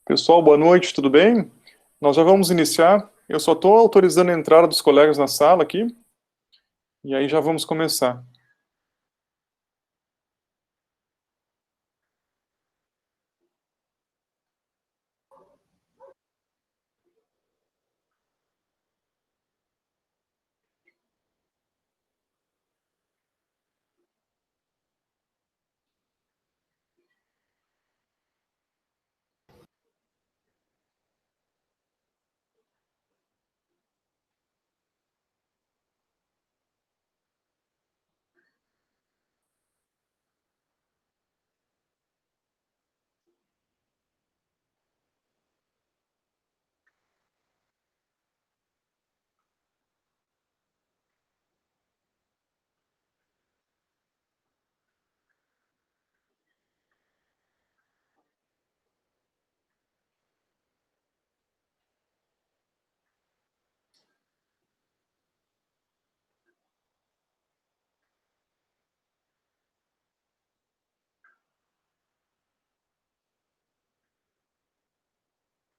Pessoal, boa noite, tudo bem? Nós já vamos iniciar. Eu só estou autorizando a entrada dos colegas na sala aqui, e aí já vamos começar.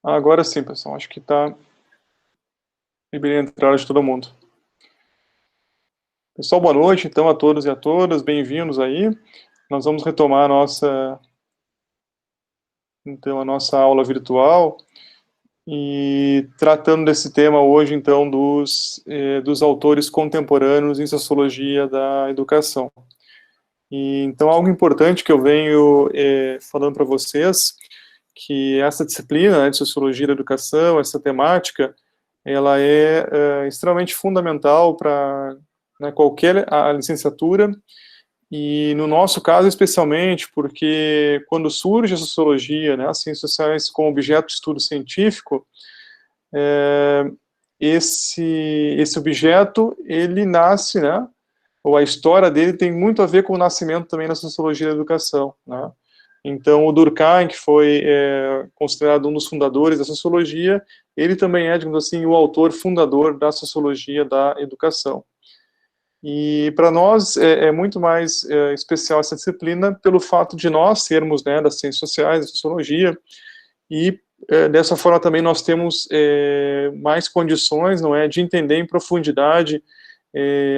Agora sim, pessoal, acho que está liberando a entrada de todo mundo. Pessoal, boa noite, então, a todos e a todas, bem-vindos aí. Nós vamos retomar a nossa aula virtual e tratando desse tema hoje, então, dos autores contemporâneos em sociologia da educação. E, então, algo importante que eu venho falando para vocês, que essa disciplina, né, de Sociologia da Educação, essa temática, ela é extremamente fundamental para, né, qualquer a licenciatura, e no nosso caso especialmente, porque quando surge a Sociologia, né, as ciências sociais como objeto de estudo científico, é, esse objeto, ele nasce, né, ou a história dele tem muito a ver com o nascimento também da Sociologia da Educação, né? Então, o Durkheim, que foi considerado um dos fundadores da sociologia, ele também é, digamos assim, o autor fundador da sociologia da educação. E para nós é muito mais especial essa disciplina pelo fato de nós sermos, né, das ciências sociais, da sociologia, e dessa forma também nós temos mais condições, não é, de entender em profundidade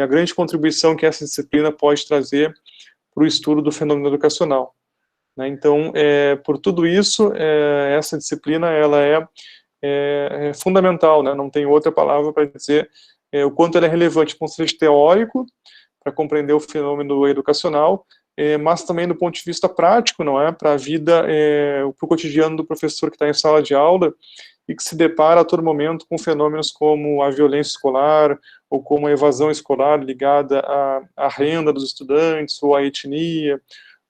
a grande contribuição que essa disciplina pode trazer para o estudo do fenômeno educacional. Né? Então, por tudo isso, essa disciplina ela é fundamental, né? Não tem outra palavra para dizer o quanto ela é relevante do ponto de vista teórico, para compreender o fenômeno educacional, mas também do ponto de vista prático, não é? Para a vida, para o cotidiano do professor que está em sala de aula e que se depara a todo momento com fenômenos como a violência escolar, ou como a evasão escolar ligada à renda dos estudantes, ou à etnia,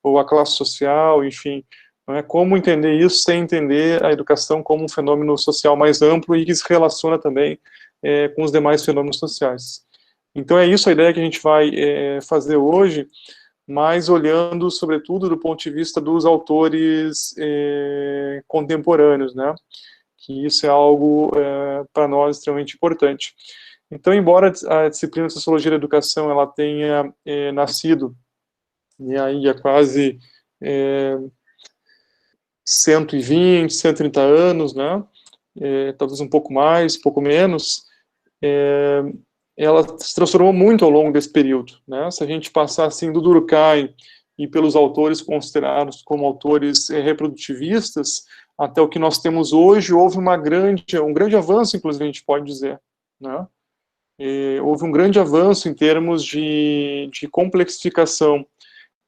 ou à classe social, enfim. Não é? Como entender isso sem entender a educação como um fenômeno social mais amplo e que se relaciona também com os demais fenômenos sociais. Então é isso a ideia que a gente vai fazer hoje, mas olhando, sobretudo, do ponto de vista dos autores contemporâneos, né? Que isso é algo para nós extremamente importante. Então, embora a disciplina de Sociologia da Educação ela tenha nascido e aí há quase 120, 130 anos, né? Talvez um pouco mais, um pouco menos, ela se transformou muito ao longo desse período, né? Se a gente passar assim do Durkheim e pelos autores considerados como autores reprodutivistas, até o que nós temos hoje, houve um grande avanço, inclusive a gente pode dizer, né? Houve um grande avanço em termos de complexificação,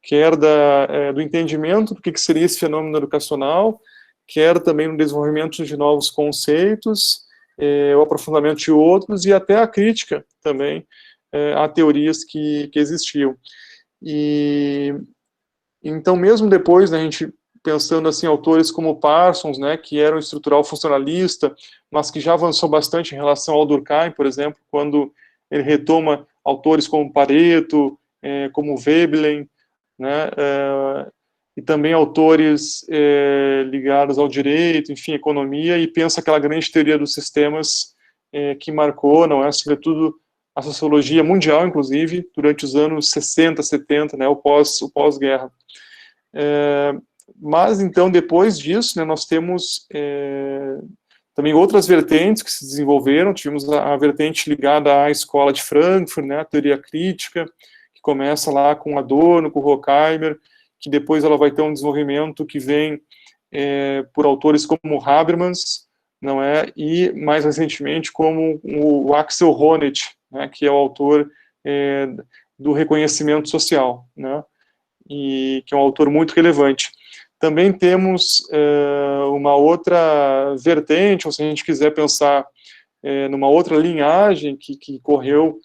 quer do entendimento do que seria esse fenômeno educacional, quer também no desenvolvimento de novos conceitos, o aprofundamento de outros e até a crítica também a teorias que existiam. E então, mesmo depois, né, a gente pensando assim, autores como Parsons, né, que era um estrutural funcionalista, mas que já avançou bastante em relação ao Durkheim, por exemplo, quando ele retoma autores como Pareto, como Veblen, né, e também autores ligados ao direito, enfim, economia, e pensa aquela grande teoria dos sistemas que marcou, não é, sobretudo a sociologia mundial, inclusive, durante os anos 60, 70, né, o pós-guerra. Mas, então, depois disso, né, nós temos também outras vertentes que se desenvolveram. Tivemos a vertente ligada à escola de Frankfurt, né, a teoria crítica, que começa lá com Adorno, com Horkheimer, que depois ela vai ter um desenvolvimento que vem por autores como Habermas, não é? E, mais recentemente, como o Axel Honneth, né, que é o autor do reconhecimento social, né? E que é um autor muito relevante. Também temos uma outra vertente, ou se a gente quiser pensar numa outra linhagem que correu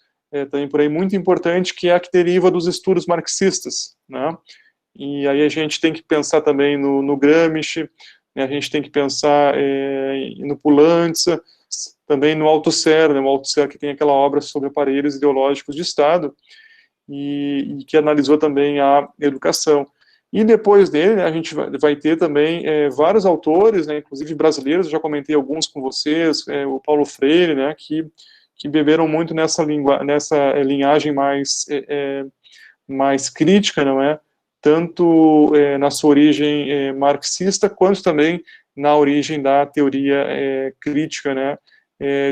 também por aí, muito importante, que é a que deriva dos estudos marxistas, né? E aí a gente tem que pensar também no Gramsci, né? A gente tem que pensar no Pulanza, também no Althusser, né? O Althusser que tem aquela obra sobre aparelhos ideológicos de Estado, e que analisou também a educação. E depois dele, né, a gente vai ter também vários autores, né, inclusive brasileiros, eu já comentei alguns com vocês, o Paulo Freire, né, que beberam muito nessa linhagem mais crítica, não é? Tanto na sua origem marxista, quanto também na origem da teoria crítica, né,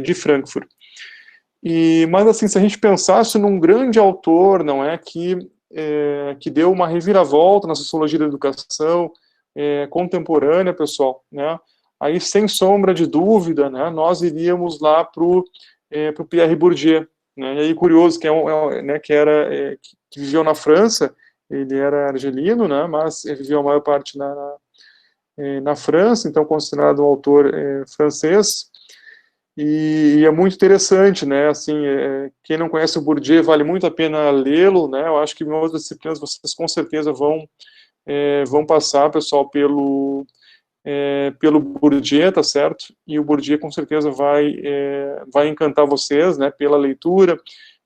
de Frankfurt. Mas, assim, se a gente pensasse num grande autor, não é, que deu uma reviravolta na sociologia da educação contemporânea, pessoal, né, aí, sem sombra de dúvida, né, nós iríamos lá para o Pierre Bourdieu, né, e aí, curioso, né, que viveu na França, ele era argelino, né, mas viveu a maior parte na França, então considerado um autor francês. E é muito interessante, né, assim, quem não conhece o Bourdieu, vale muito a pena lê-lo, né, eu acho que em outras disciplinas vocês com certeza vão passar, pessoal, pelo Bourdieu, tá certo? E o Bourdieu com certeza vai encantar vocês, né, pela leitura.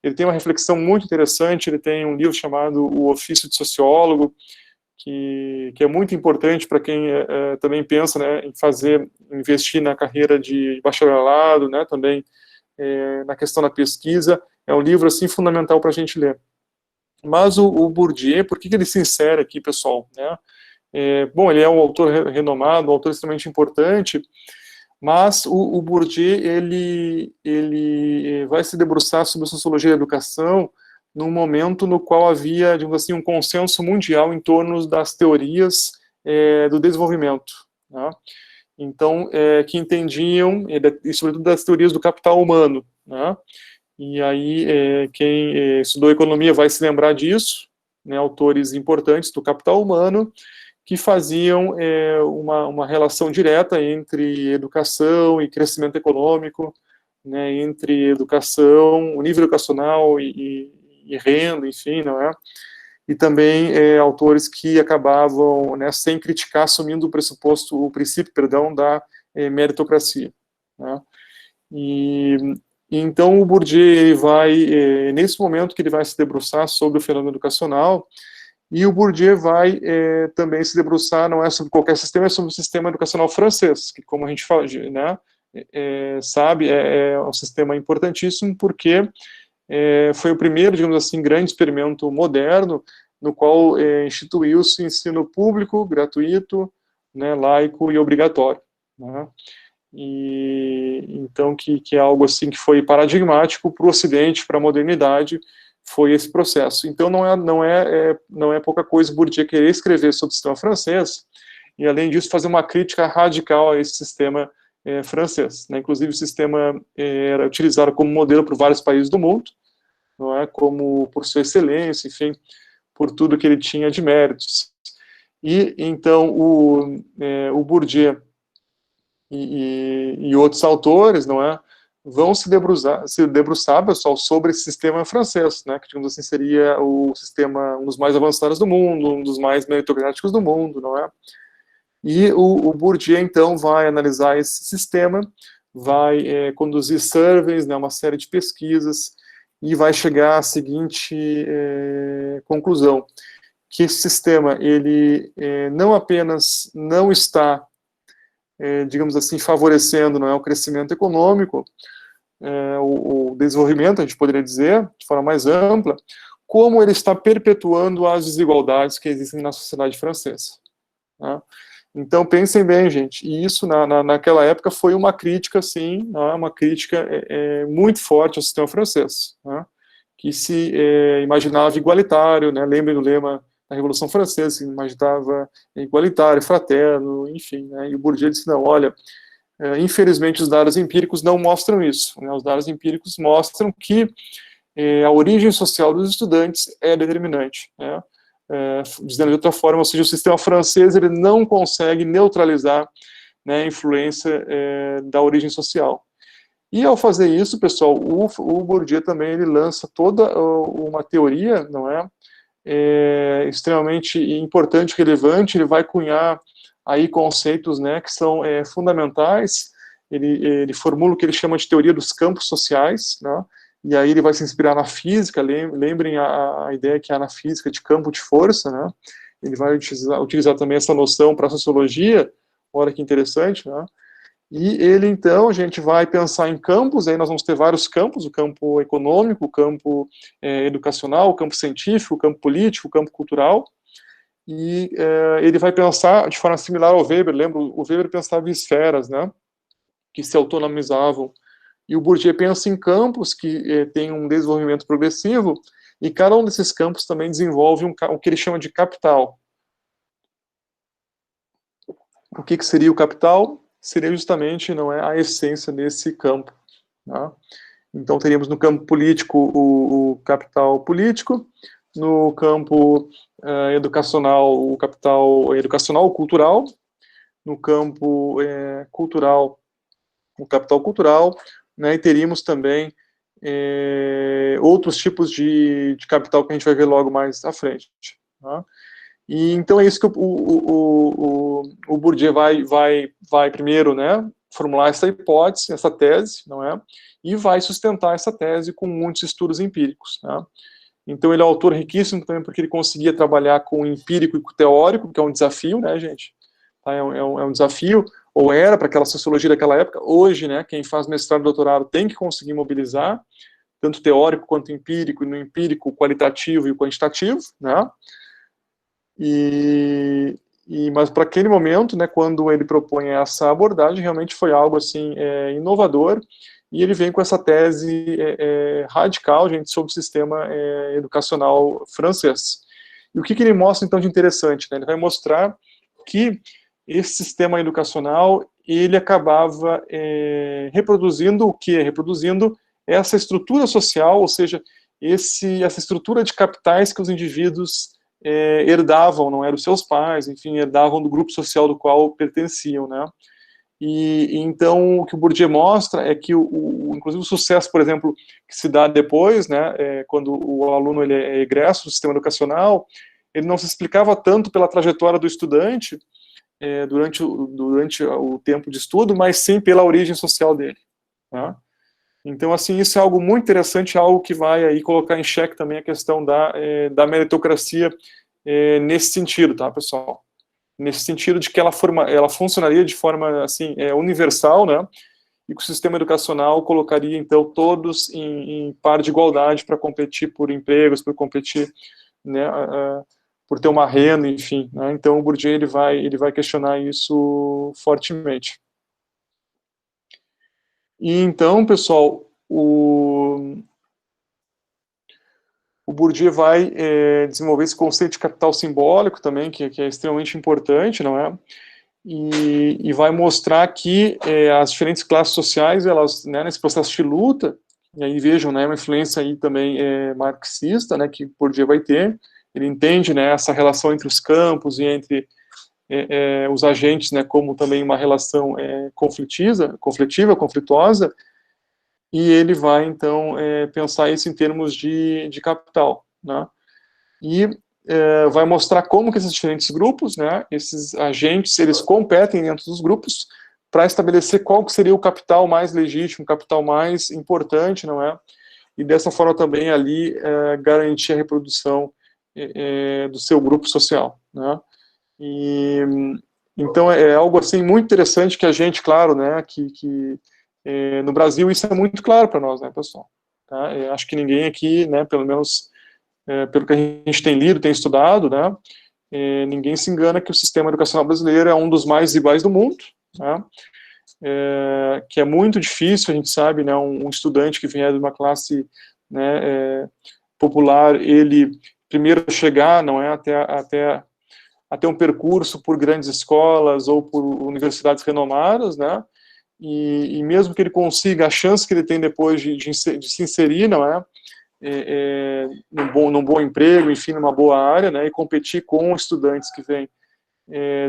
Ele tem uma reflexão muito interessante, ele tem um livro chamado O Ofício de Sociólogo, que é muito importante para quem também pensa, né, investir na carreira de bacharelado, né, também na questão da pesquisa. É um livro assim fundamental para a gente ler. Mas o Bourdieu, por que ele se insere aqui, pessoal, né? Bom, ele é um autor renomado, um autor extremamente importante, mas o Bourdieu ele vai se debruçar sobre a sociologia da educação num momento no qual havia, digamos assim, um consenso mundial em torno das teorias do desenvolvimento, né? Então, que entendiam, e sobretudo das teorias do capital humano, né? E aí, quem estudou economia vai se lembrar disso, né? Autores importantes do capital humano, que faziam uma relação direta entre educação e crescimento econômico, né, entre educação, o nível educacional e renda, enfim, não é? E também autores que acabavam, né, sem criticar, assumindo o princípio, perdão, da meritocracia, né? E então o Bourdieu ele vai, nesse momento que ele vai se debruçar sobre o fenômeno educacional, e o Bourdieu vai também se debruçar, não é sobre qualquer sistema, é sobre o sistema educacional francês, que, como a gente fala, né, sabe, é um sistema importantíssimo, porque foi o primeiro, digamos assim, grande experimento moderno, no qual instituiu-se ensino público, gratuito, né, laico e obrigatório, né? E então que é algo assim que foi paradigmático para o Ocidente, para a modernidade, foi esse processo. Então não é pouca coisa o Bourdieu querer escrever sobre o sistema francês e, além disso, fazer uma crítica radical a esse sistema francês, né? Inclusive o sistema era utilizado como modelo por vários países do mundo, não é, como por sua excelência, enfim, por tudo que ele tinha de méritos. E então o Bourdieu e outros autores, não é, vão se debruçar, pessoal, sobre esse sistema francês, né, que, digamos assim, seria o sistema, um dos mais avançados do mundo, um dos mais meritocráticos do mundo, não é? E o Bourdieu, então, vai analisar esse sistema, vai conduzir surveys, né, uma série de pesquisas, e vai chegar à seguinte conclusão, que esse sistema, ele não apenas não está digamos assim, favorecendo, não é, o crescimento econômico, o desenvolvimento, a gente poderia dizer, de forma mais ampla, como ele está perpetuando as desigualdades que existem na sociedade francesa, né? Então, pensem bem, gente, e isso naquela época foi uma crítica, sim, né, uma crítica muito forte ao sistema francês, né, que se imaginava igualitário, né, lembrem do lema da Revolução Francesa, se imaginava igualitário, fraterno, enfim, né, e o Bourdieu disse, não, olha, infelizmente os dados empíricos não mostram isso, né, os dados empíricos mostram que a origem social dos estudantes é determinante, né, dizendo de outra forma, ou seja, o sistema francês ele não consegue neutralizar, né, a influência da origem social. E ao fazer isso, pessoal, o Bourdieu também ele lança toda uma teoria, não é, extremamente importante, relevante. Ele vai cunhar aí conceitos, né, que são fundamentais. Ele formula o que ele chama de teoria dos campos sociais, né, e aí ele vai se inspirar na física. Lembrem a ideia que há na física de campo de força, né? Ele vai utilizar também essa noção para a sociologia, olha que interessante, né? E ele, então, a gente vai pensar em campos, aí nós vamos ter vários campos, o campo econômico, o campo educacional, o campo científico, o campo político, o campo cultural, e ele vai pensar de forma similar ao Weber. Lembra, o Weber pensava em esferas, né? Que se autonomizavam. E o Bourdieu pensa em campos que têm um desenvolvimento progressivo, e cada um desses campos também desenvolve o que ele chama de capital. O que seria o capital? Seria justamente, não é, a essência desse campo. Né? Então teríamos no campo político o capital político, no campo educacional o capital educacional cultural, no campo cultural o capital cultural, né, e teríamos também outros tipos de capital que a gente vai ver logo mais à frente. Tá? E então é isso que o Bourdieu vai primeiro, né, formular essa hipótese, essa tese, não é? E vai sustentar essa tese com muitos estudos empíricos. Né? Então ele é um autor riquíssimo também porque ele conseguia trabalhar com o empírico e com o teórico, que é um desafio, né, gente? Tá? É um desafio, ou era para aquela sociologia daquela época. Hoje, né, quem faz mestrado e doutorado tem que conseguir mobilizar, tanto teórico quanto empírico, e no empírico o qualitativo e o quantitativo, né? Mas para aquele momento, né, quando ele propõe essa abordagem, realmente foi algo assim inovador, e ele vem com essa tese radical, gente, sobre o sistema educacional francês. E o que ele mostra, então, de interessante? Né? Ele vai mostrar que esse sistema educacional, ele acabava reproduzindo o quê? Reproduzindo essa estrutura social, ou seja, essa estrutura de capitais que os indivíduos herdavam, não eram os seus pais, enfim, herdavam do grupo social do qual pertenciam, né? E então o que o Bourdieu mostra é que inclusive o sucesso, por exemplo, que se dá depois, né, quando o aluno ele é egresso do sistema educacional, ele não se explicava tanto pela trajetória do estudante durante o tempo de estudo, mas sim pela origem social dele. Né? Então, assim, isso é algo muito interessante, algo que vai aí colocar em xeque também a questão da meritocracia nesse sentido, tá, pessoal? Nesse sentido de que ela funcionaria de forma, assim, universal, né? E que o sistema educacional colocaria, então, todos em par de igualdade para competir por empregos, por competir, né, por ter uma renda, enfim. Né? Então, o Bourdieu ele vai questionar isso fortemente. E então, pessoal, o Bourdieu vai desenvolver esse conceito de capital simbólico também, que é extremamente importante, não é? E vai mostrar que as diferentes classes sociais, elas, né, nesse processo de luta, e aí vejam, né, uma influência aí também marxista, né, que Bourdieu vai ter. Ele entende, né, essa relação entre os campos e entre os agentes, né, como também uma relação conflitiva, conflituosa, e ele vai, então, pensar isso em termos de capital, né? E vai mostrar como que esses diferentes grupos, né, esses agentes, eles competem dentro dos grupos para estabelecer qual que seria o capital mais legítimo, o capital mais importante, não é? E dessa forma também ali garantir a reprodução do seu grupo social, né? E então é algo assim muito interessante que a gente, claro, né, que no Brasil isso é muito claro para nós, né, pessoal? Tá? Acho que ninguém aqui, né, pelo menos pelo que a gente tem lido, tem estudado, né, ninguém se engana que o sistema educacional brasileiro é um dos mais desiguais do mundo, né? Que é muito difícil, a gente sabe, né, um estudante que vier de uma classe, né, popular, ele primeiro chegar, não é, até um percurso por grandes escolas ou por universidades renomadas, né, e mesmo que ele consiga, a chance que ele tem depois de se inserir, não é, num bom emprego, enfim, numa boa área, né, e competir com estudantes que vêm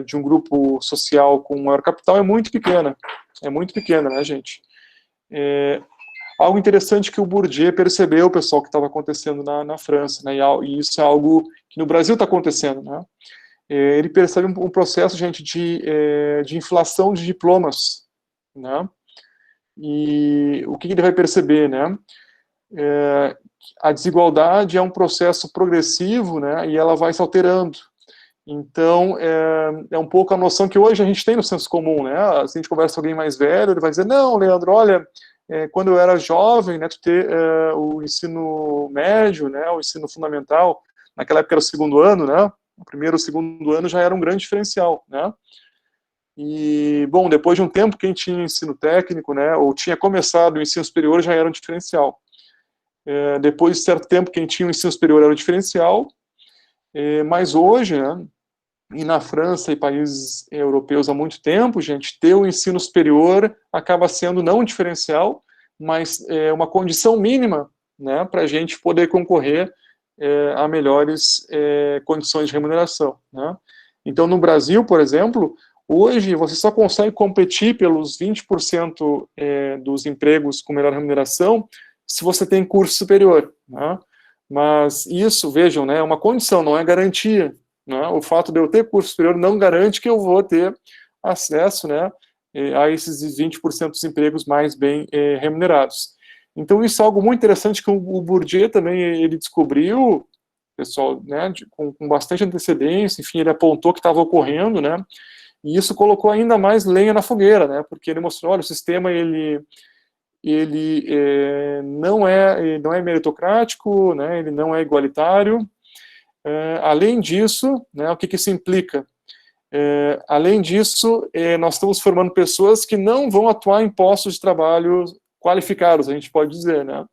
de um grupo social com maior capital é muito pequena, né, gente? Algo interessante que o Bourdieu percebeu, pessoal, que estava acontecendo na França, né, e isso é algo que no Brasil está acontecendo, né? Ele percebe um processo, gente, de inflação de diplomas, né? E o que ele vai perceber, né? A desigualdade é um processo progressivo, né? E ela vai se alterando. Então, é um pouco a noção que hoje a gente tem no senso comum, né? Se a gente conversa com alguém mais velho, ele vai dizer, não, Leandro, olha, quando eu era jovem, né, tu ter o ensino médio, né, o ensino fundamental, naquela época era o segundo ano, né? O primeiro e o segundo ano já era um grande diferencial, né? E, bom, depois de um tempo, quem tinha ensino técnico, né, ou tinha começado o ensino superior já era um diferencial. Depois de certo tempo, quem tinha o ensino superior era o diferencial, mas hoje, né, e na França e países europeus há muito tempo, gente, ter o ensino superior acaba sendo não um diferencial, mas uma condição mínima, né, para a gente poder concorrer a melhores condições de remuneração, né? Então, no Brasil, por exemplo, hoje você só consegue competir pelos 20% dos empregos com melhor remuneração se você tem curso superior, né? Mas isso, vejam, né, é uma condição, não é garantia, né? O fato de eu ter curso superior não garante que eu vou ter acesso, né, a esses 20% dos empregos mais bem remunerados. Então isso é algo muito interessante que o Bourdieu também ele descobriu, pessoal, né, com bastante antecedência, enfim, ele apontou que estava ocorrendo, né, e isso colocou ainda mais lenha na fogueira, né, porque ele mostrou, olha, o sistema ele não é meritocrático, né, ele não é igualitário. Além disso, né, o que isso implica? Além disso, nós estamos formando pessoas que não vão atuar em postos de trabalho qualificados, a gente pode dizer, né?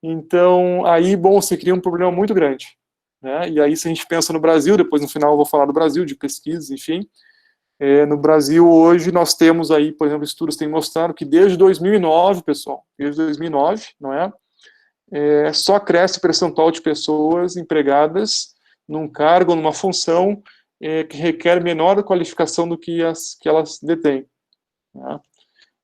Então, aí, bom, se cria um problema muito grande, né? E aí, se a gente pensa no Brasil, depois no final eu vou falar do Brasil, de pesquisas, enfim, no Brasil hoje nós temos aí, por exemplo, estudos têm mostrado que desde 2009, pessoal, desde 2009, não é? Só cresce o percentual de pessoas empregadas num cargo, numa função que requer menor qualificação do que elas detêm, né?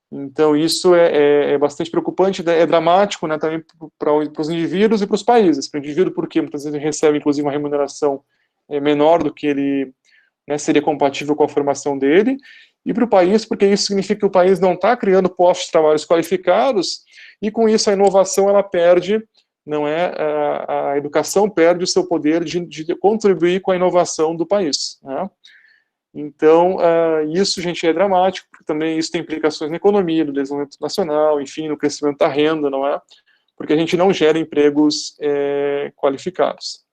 Então, isso é bastante preocupante, é dramático, né, também para os indivíduos e para os países. Para o indivíduo, porque muitas vezes ele recebe, inclusive, uma remuneração menor do que ele, né, seria compatível com a formação dele, e para o país, porque isso significa que o país não está criando postos de trabalho qualificados, e com isso a inovação ela perde, não é, a educação perde o seu poder de contribuir com a inovação do país, né? Então, isso, gente, é dramático, porque também isso tem implicações na economia, no desenvolvimento nacional, enfim, no crescimento da renda, não é? Porque a gente não gera empregos qualificados.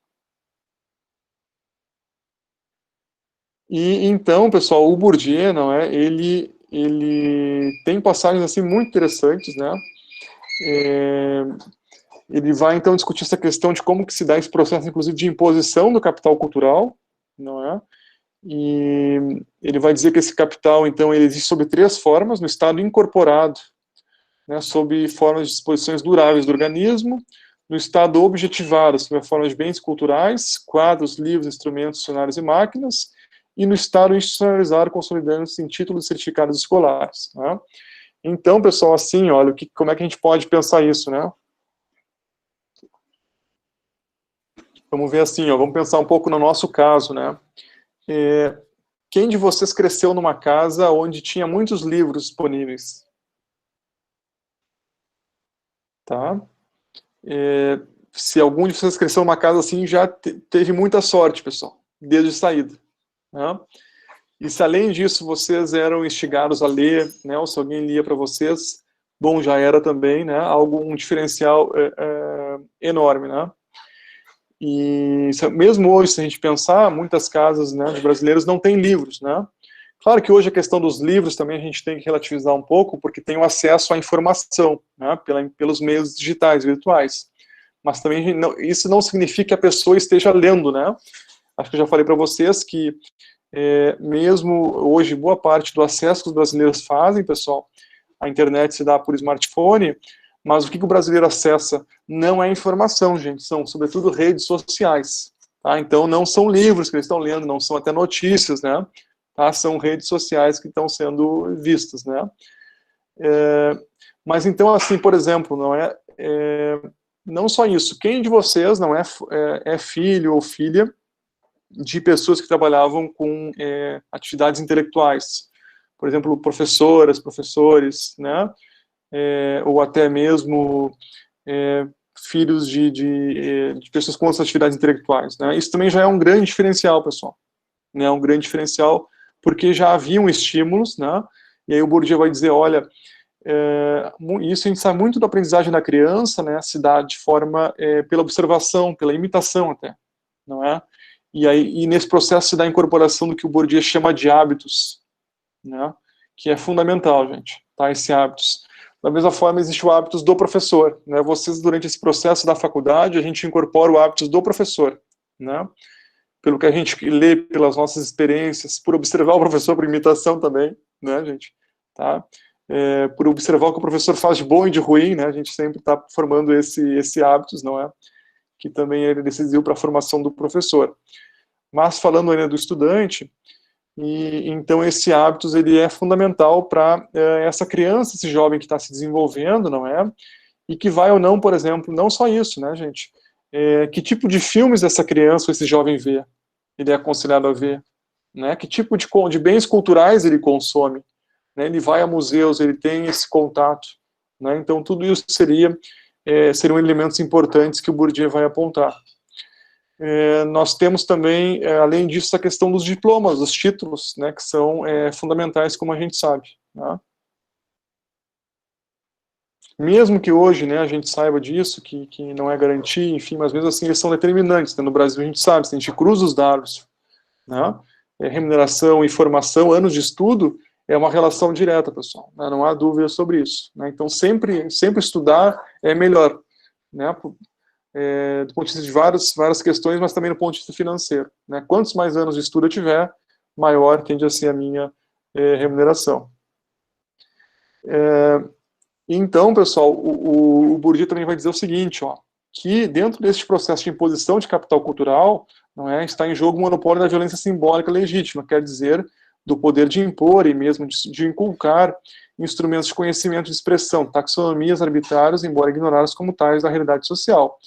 E então, pessoal, o Bourdieu, não é? Ele tem passagens assim muito interessantes, né? Ele vai então discutir essa questão de como que se dá esse processo, inclusive, de imposição do capital cultural, não é? E ele vai dizer que esse capital, então, ele existe sob 3 formas: no estado incorporado, né, sob formas de disposições duráveis do organismo; no estado objetivado, sob a forma de bens culturais, quadros, livros, instrumentos, dicionários e máquinas; e no estado institucionalizado, consolidando-se em títulos e certificados escolares, né? Então, pessoal, assim, olha, como é que a gente pode pensar isso, né? Vamos ver assim, ó, vamos pensar um pouco no nosso caso, né? Quem de vocês cresceu numa casa onde tinha muitos livros disponíveis? Tá? Se algum de vocês cresceu numa casa assim, já teve muita sorte, pessoal, desde saída, né? E se além disso vocês eram instigados a ler, né, ou se alguém lia para vocês, bom, já era também, né, um diferencial enorme, né? E mesmo hoje, se a gente pensar, muitas casas, né, de brasileiros não têm livros, né? Claro que hoje a questão dos livros também a gente tem que relativizar um pouco, porque tem o acesso à informação, né, pelos meios digitais, virtuais. Mas também isso não significa que a pessoa esteja lendo, né? Acho que eu já falei para vocês que mesmo hoje boa parte do acesso que os brasileiros fazem, pessoal, a internet se dá por smartphone, mas o que o brasileiro acessa não é informação, gente, são sobretudo redes sociais, tá? Então não são livros que eles estão lendo, não são até notícias, né? Tá? São redes sociais que estão sendo vistas, né? Mas então, assim, por exemplo, não só isso, quem de vocês não é filho ou filha de pessoas que trabalhavam com atividades intelectuais? Por exemplo, professoras, professores, né? Ou até mesmo filhos de pessoas com outras atividades intelectuais, né? Isso também já é um grande diferencial, pessoal, né? Um grande diferencial, porque já haviam estímulos, né? E aí o Bourdieu vai dizer, olha, isso a gente sabe muito da aprendizagem da criança, né? Se dá de forma pela observação, pela imitação até, não é? E nesse processo se dá a incorporação do que o Bourdieu chama de hábitos, né? Que é fundamental, gente, tá? Esse hábitos. Da mesma forma, existe o hábitos do professor, né? Vocês, durante esse processo da faculdade, a gente incorpora o hábitos do professor, né? Pelo que a gente lê, pelas nossas experiências, por observar o professor, por imitação também, né, gente? Tá? Por observar o que o professor faz de bom e de ruim, né? A gente sempre está formando esse hábitos, não é? Que também é decisivo para a formação do professor. Mas falando ainda do estudante, então esse hábitos ele é fundamental para essa criança, esse jovem que está se desenvolvendo, não é? E que vai ou não, por exemplo, não só isso, né, gente? Que tipo de filmes essa criança ou esse jovem vê? Ele é aconselhado a ver, né? Que tipo de bens culturais ele consome, né? Ele vai a museus, ele tem esse contato, né? Então tudo isso seriam elementos importantes que o Bourdieu vai apontar. Nós temos também, além disso, a questão dos diplomas, dos títulos, né? Que são fundamentais, como a gente sabe, né? Mesmo que hoje, né, a gente saiba disso, que não é garantia, enfim, mas mesmo assim eles são determinantes, né? No Brasil a gente sabe, se a gente cruza os dados, né? Remuneração e formação, anos de estudo, é uma relação direta, pessoal, né? Não há dúvida sobre isso, né? Então sempre estudar é melhor, né? Do ponto de vista de várias questões, mas também do ponto de vista financeiro, né? Quantos mais anos de estudo eu tiver, maior tende a ser a minha remuneração. Então, pessoal, o Bourdieu também vai dizer o seguinte, ó, que dentro deste processo de imposição de capital cultural, não é, está em jogo o monopólio da violência simbólica legítima, quer dizer, do poder de impor e mesmo de inculcar instrumentos de conhecimento de expressão, taxonomias arbitrárias, embora ignoradas como tais da realidade social.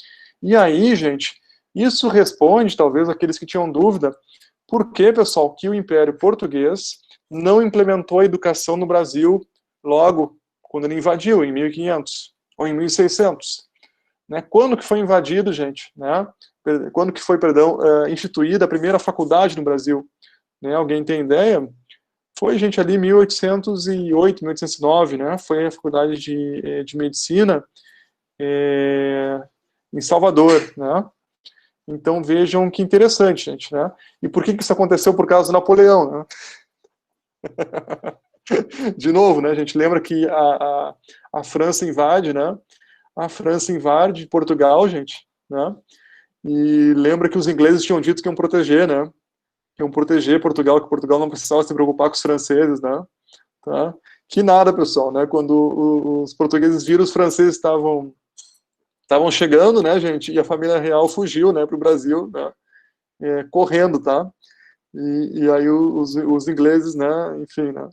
E aí, gente, isso responde, talvez, àqueles que tinham dúvida, por que, pessoal, que o Império Português não implementou a educação no Brasil logo quando ele invadiu, em 1500, ou em 1600. Né? Quando que foi invadido, gente? Né? Quando que foi, instituída a primeira faculdade no Brasil? Né? Alguém tem ideia? Foi, gente, ali em 1808, 1809, né? Foi a faculdade de medicina em Salvador, né? Então vejam que interessante, gente, né? E por que isso aconteceu? Por causa do Napoleão, né? De novo, né? A gente lembra que a França invade, né? A França invade Portugal, gente, né? E lembra que os ingleses tinham dito que iam proteger, né? Que iam proteger Portugal, que Portugal não precisava se preocupar com os franceses, né? Tá? Que nada, pessoal, né? Quando os portugueses viram os franceses estavam chegando, né, gente? E a família real fugiu, né, para o Brasil, né? Correndo, tá? E aí os ingleses, né? Enfim, né?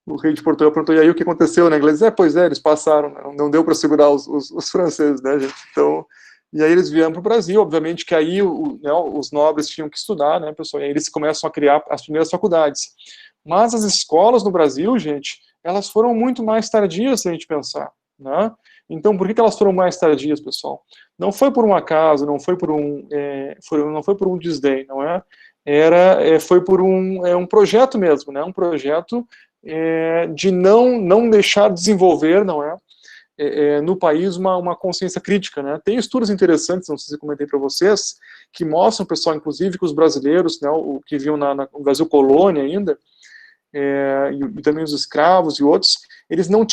O rei de Portugal perguntou, e aí o que aconteceu, né? Ingleses, pois é, eles passaram, né? Não deu para segurar os franceses, né, gente? Então, e aí eles vieram para o Brasil, obviamente que aí né, os nobres tinham que estudar, né, pessoal? E aí eles começam a criar as primeiras faculdades. Mas as escolas no Brasil, gente, elas foram muito mais tardias, se a gente pensar, né? Então, por que elas foram mais tardias, pessoal? Não foi por um acaso, não foi por não foi por um desdém, não é? Foi por um projeto mesmo, né? Um projeto de não deixar desenvolver, não é? no país uma consciência crítica, né? Tem estudos interessantes, não sei se eu comentei para vocês, que mostram, pessoal, inclusive, que os brasileiros, né, o que viviam no Brasil colônia ainda, e também os escravos e outros, eles não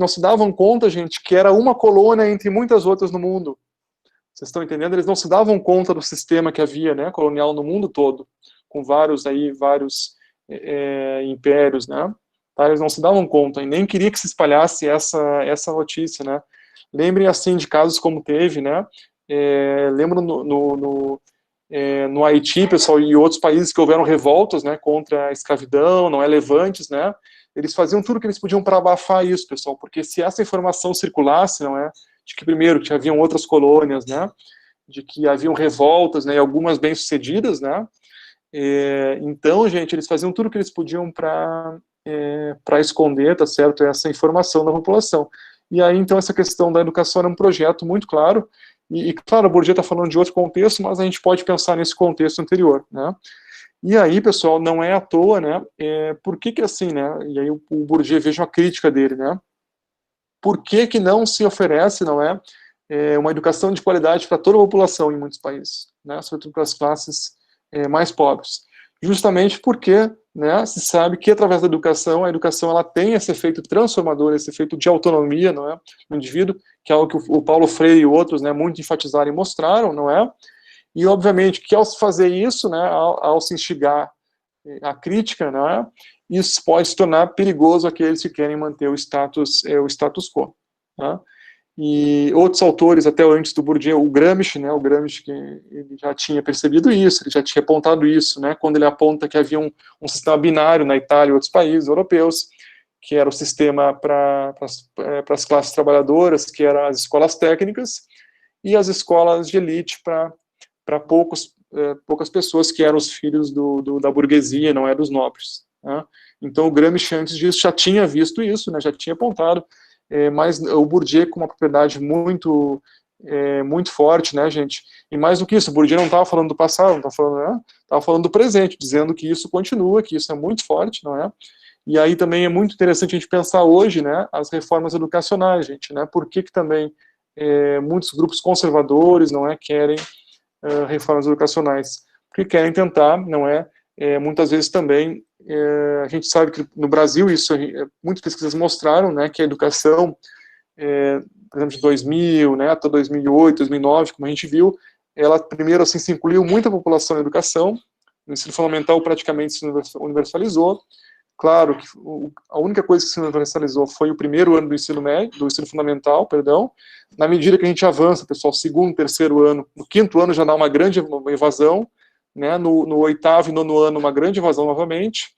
se davam conta, gente, que era uma colônia entre muitas outras no mundo. Vocês estão entendendo? Eles não se davam conta do sistema que havia, né, colonial no mundo todo, com vários impérios, né? Tá? Eles não se davam conta e nem queria que se espalhasse essa notícia, né? Lembrem, assim, de casos como teve, né? Lembro no Haiti, pessoal, e outros países que houveram revoltas, né, contra a escravidão, não é, levantes, né? Eles faziam tudo que eles podiam para abafar isso, pessoal, porque se essa informação circulasse, não é, de que primeiro que haviam outras colônias, né, de que haviam revoltas, né, e algumas bem-sucedidas, né? Então, gente, eles faziam tudo que eles podiam para esconder, tá certo, essa informação da população. E aí, então, essa questão da educação era um projeto muito claro, e claro, o Bourdieu está falando de outro contexto, mas a gente pode pensar nesse contexto anterior, né? E aí, pessoal, não é à toa, né? Por que assim, né? E aí o Bourdieu, veja a crítica dele, né? Por que não se oferece, não é, uma educação de qualidade para toda a população em muitos países, né? Sobretudo para as classes mais pobres? Justamente porque, né, se sabe que através da educação, a educação ela tem esse efeito transformador, esse efeito de autonomia, não é, no indivíduo, que é algo que o Paulo Freire e outros, né, muito enfatizaram e mostraram, não é? E obviamente que ao se fazer isso, né, ao se instigar a crítica, não é, isso pode se tornar perigoso àqueles que querem manter o status quo, tá? E outros autores, até antes do Bourdieu, o Gramsci, né, que ele já tinha percebido isso, ele já tinha apontado isso, né, quando ele aponta que havia um sistema binário na Itália e outros países europeus, que era o sistema para as classes trabalhadoras, que eram as escolas técnicas, e as escolas de elite para poucas pessoas que eram os filhos da burguesia, não eram dos nobres, né? Então o Gramsci, antes disso, já tinha visto isso, né, já tinha apontado, mas o Bourdieu com uma propriedade muito forte, né, gente? E mais do que isso, o Bourdieu não estava falando do passado, não estava falando, né? Estava falando do presente, dizendo que isso continua, que isso é muito forte, não é? E aí também é muito interessante a gente pensar hoje, né, as reformas educacionais, gente, né? Por que também muitos grupos conservadores, não é, querem reformas educacionais? Porque querem tentar, não é? Muitas vezes também a gente sabe que no Brasil isso muitas pesquisas mostraram, né, que a educação, por exemplo, de 2000, né, até 2008, 2009, como a gente viu, ela primeiro assim se incluiu muita população na educação, o ensino fundamental praticamente se universalizou. Claro que a única coisa que se universalizou foi o primeiro ano do ensino médio, do ensino fundamental, perdão. Na medida que a gente avança, pessoal, segundo, terceiro ano, no quinto ano já dá uma grande evasão, né? No oitavo e nono ano uma grande evasão novamente,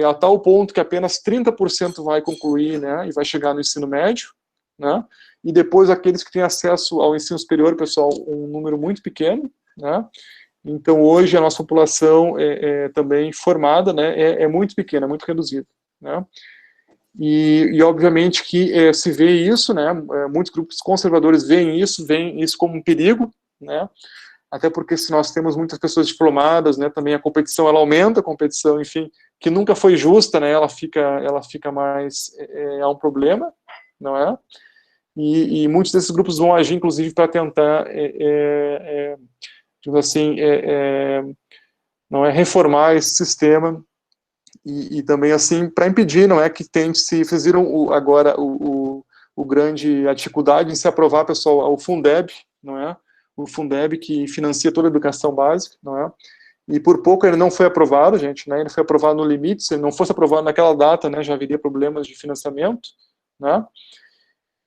a tal ponto que apenas 30% vai concluir, né? E vai chegar no ensino médio, né? E depois aqueles que têm acesso ao ensino superior, pessoal, um número muito pequeno, né? Então, hoje, a nossa população também formada, né, é muito pequena, muito reduzida, né? E obviamente, que se vê isso, né, muitos grupos conservadores veem isso como um perigo, né? Até porque se nós temos muitas pessoas diplomadas, né, também a competição, ela aumenta a competição, enfim, que nunca foi justa, né, ela fica mais, é um problema, não é? E muitos desses grupos vão agir, inclusive, para tentar digamos assim, não é reformar esse sistema e também assim para impedir, não é que tente se fizeram agora a dificuldade em se aprovar, pessoal, o Fundeb, não é? O Fundeb que financia toda a educação básica, não é? E por pouco ele não foi aprovado, gente, né? Ele foi aprovado no limite, se ele não fosse aprovado naquela data, né, já haveria problemas de financiamento, né?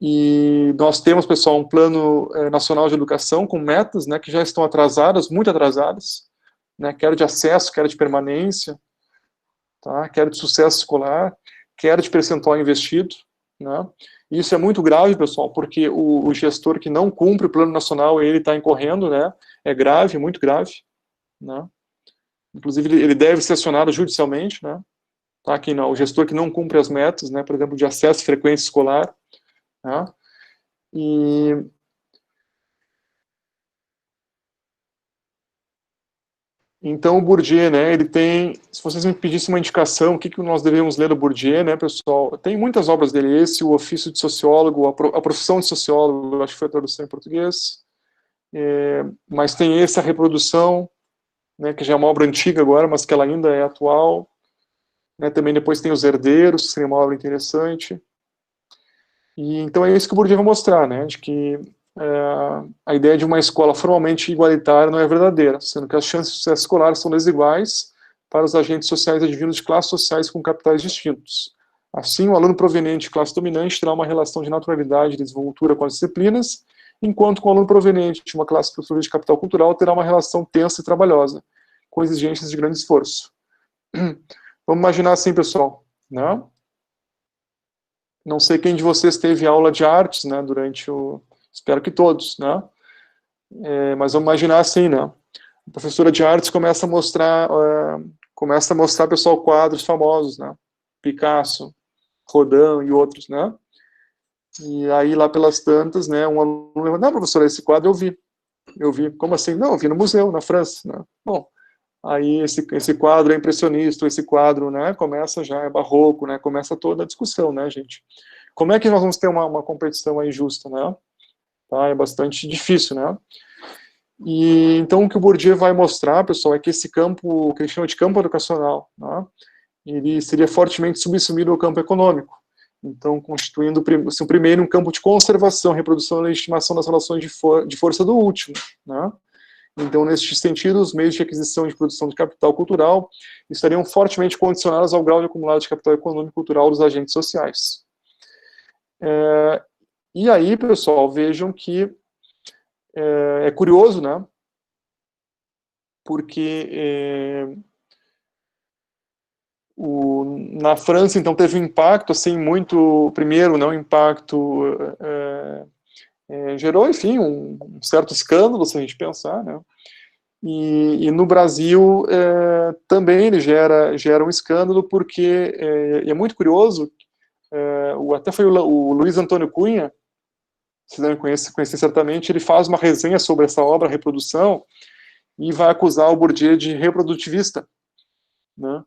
E nós temos, pessoal, um plano nacional de educação com metas, né, que já estão atrasadas, muito atrasadas, né, quer de acesso, quer de permanência, tá, quer de sucesso escolar, quer de percentual investido, né. E isso é muito grave, pessoal, porque o gestor que não cumpre o plano nacional, ele está incorrendo, né, é grave, muito grave, né. Inclusive, ele deve ser acionado judicialmente, né, tá, que não, o gestor que não cumpre as metas, né, por exemplo, de acesso e frequência escolar, né. E Então, o Bourdieu, né, ele tem, se vocês me pedissem uma indicação, o que nós devemos ler do Bourdieu, né, pessoal, tem muitas obras dele, esse, o ofício de sociólogo, a profissão de sociólogo, acho que foi a tradução em português, mas tem esse, a reprodução, né, que já é uma obra antiga agora, mas que ela ainda é atual, né, também depois tem os herdeiros, que seria uma obra interessante, e então é isso que o Bourdieu vai mostrar, né, de que a ideia de uma escola formalmente igualitária não é verdadeira, sendo que as chances de sucesso escolar são desiguais para os agentes sociais advindos de classes sociais com capitais distintos. Assim, o aluno proveniente de classe dominante terá uma relação de naturalidade e desenvoltura com as disciplinas, enquanto o aluno proveniente de uma classe de capital cultural terá uma relação tensa e trabalhosa, com exigências de grande esforço. Vamos imaginar assim, pessoal, né? Não sei quem de vocês teve aula de artes, né, durante o... Espero que todos, né? Mas vamos imaginar assim, né? A professora de artes começa a mostrar, pessoal, quadros famosos, né? Picasso, Rodin e outros, né? E aí, lá pelas tantas, né, um aluno lembra, não, professora, esse quadro eu vi, como assim? Não, eu vi no museu, na França, né? Bom, aí esse quadro é impressionista, esse quadro, né, começa já, é barroco, né, começa toda a discussão, né, gente? Como é que nós vamos ter uma competição aí justa, né? Tá, é bastante difícil, né? E então o que o Bourdieu vai mostrar, pessoal, é que esse campo, que ele chama de campo educacional, né, ele seria fortemente subsumido ao campo econômico. Então, constituindo assim, primeiro um campo de conservação, reprodução e legitimação das relações de força do último, né? Então, neste sentido, os meios de aquisição e de produção de capital cultural estariam fortemente condicionados ao grau de acumulado de capital econômico e cultural dos agentes sociais. E aí, pessoal, vejam que é curioso, né? Porque na França, então, teve um impacto, assim, muito, primeiro, né, um impacto, gerou, enfim, um certo escândalo, se a gente pensar, né? E no Brasil também ele gera um escândalo, porque é muito curioso, até foi o Luiz Antônio Cunha, vocês devem conhecer certamente, ele faz uma resenha sobre essa obra, Reprodução, e vai acusar o Bourdieu de reprodutivista, né?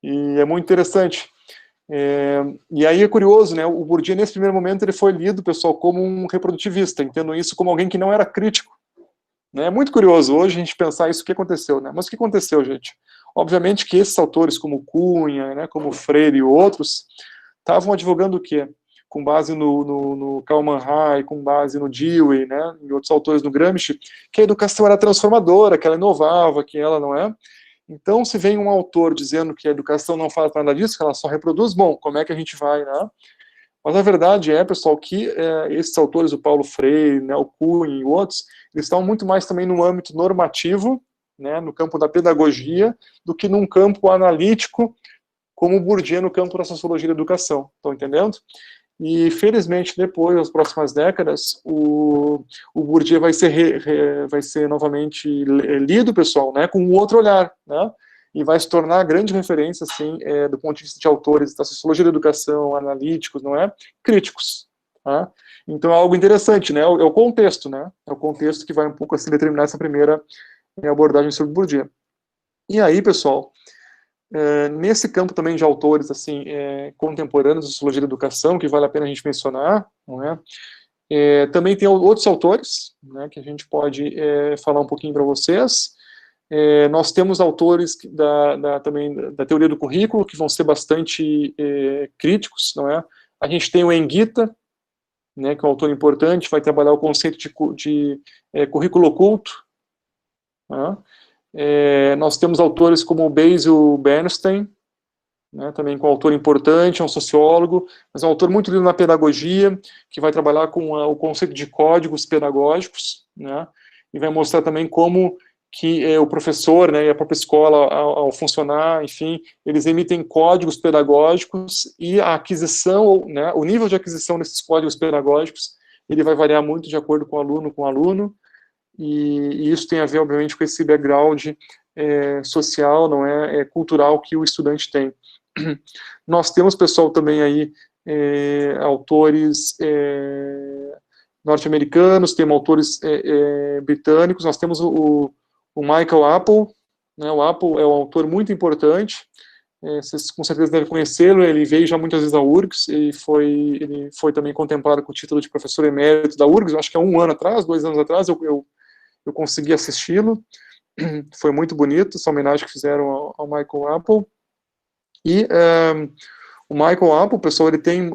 E é muito interessante. E aí é curioso, né? O Bourdieu, nesse primeiro momento, ele foi lido, pessoal, como um reprodutivista, entendo isso como alguém que não era crítico. Né? É muito curioso hoje a gente pensar isso, o que aconteceu, né? Mas o que aconteceu, gente? Obviamente que esses autores, como Cunha, né, como Freire e outros, estavam advogando o quê? Com base no Karl Mannheim, com base no Dewey, né, e outros autores do Gramsci, que a educação era transformadora, que ela inovava, que ela não é. Então, se vem um autor dizendo que a educação não faz nada disso, que ela só reproduz, bom, como é que a gente vai, né? Mas a verdade é, pessoal, que esses autores, o Paulo Freire, né, o Cunha e outros, eles estão muito mais também no âmbito normativo, né, no campo da pedagogia, do que num campo analítico, como o Bourdieu no campo da sociologia da educação. Estão entendendo? E, felizmente, depois, nas próximas décadas, o Bourdieu vai ser novamente lido, pessoal, né, com um outro olhar, né, e vai se tornar grande referência, assim, do ponto de vista de autores da sociologia da educação, analíticos, não é? Críticos. Tá? Então, é algo interessante, né? É o contexto, né? É o contexto que vai um pouco, assim, determinar essa primeira abordagem sobre Bourdieu. E aí, pessoal, nesse campo também de autores, assim, contemporâneos da sociologia da educação, que vale a pena a gente mencionar, não é? Também tem outros autores, né, que a gente pode falar um pouquinho para vocês. Nós temos autores também da teoria do currículo, que vão ser bastante críticos, não é? A gente tem o Enguita, né, que é um autor importante, vai trabalhar o conceito de currículo oculto. Né? Nós temos autores como o Basil Bernstein, né, também com um autor importante, é um sociólogo, mas é um autor muito lido na pedagogia, que vai trabalhar com o conceito de códigos pedagógicos, né, e vai mostrar também como que o professor, né, e a própria escola, ao funcionar, enfim, eles emitem códigos pedagógicos e a aquisição, né, o nível de aquisição desses códigos pedagógicos, ele vai variar muito de acordo com o aluno, e isso tem a ver, obviamente, com esse background social, não é, cultural que o estudante tem. Nós temos, pessoal, também aí autores norte-americanos, temos autores britânicos, nós temos o Michael Apple, né? O Apple é um autor muito importante, vocês com certeza devem conhecê-lo, ele veio já muitas vezes à URGS, ele foi também contemplado com o título de professor emérito da URGS, acho que há 1 ano atrás, 2 anos atrás, eu consegui assisti-lo, foi muito bonito essa homenagem que fizeram ao Michael Apple. E o Michael Apple, pessoal, ele tem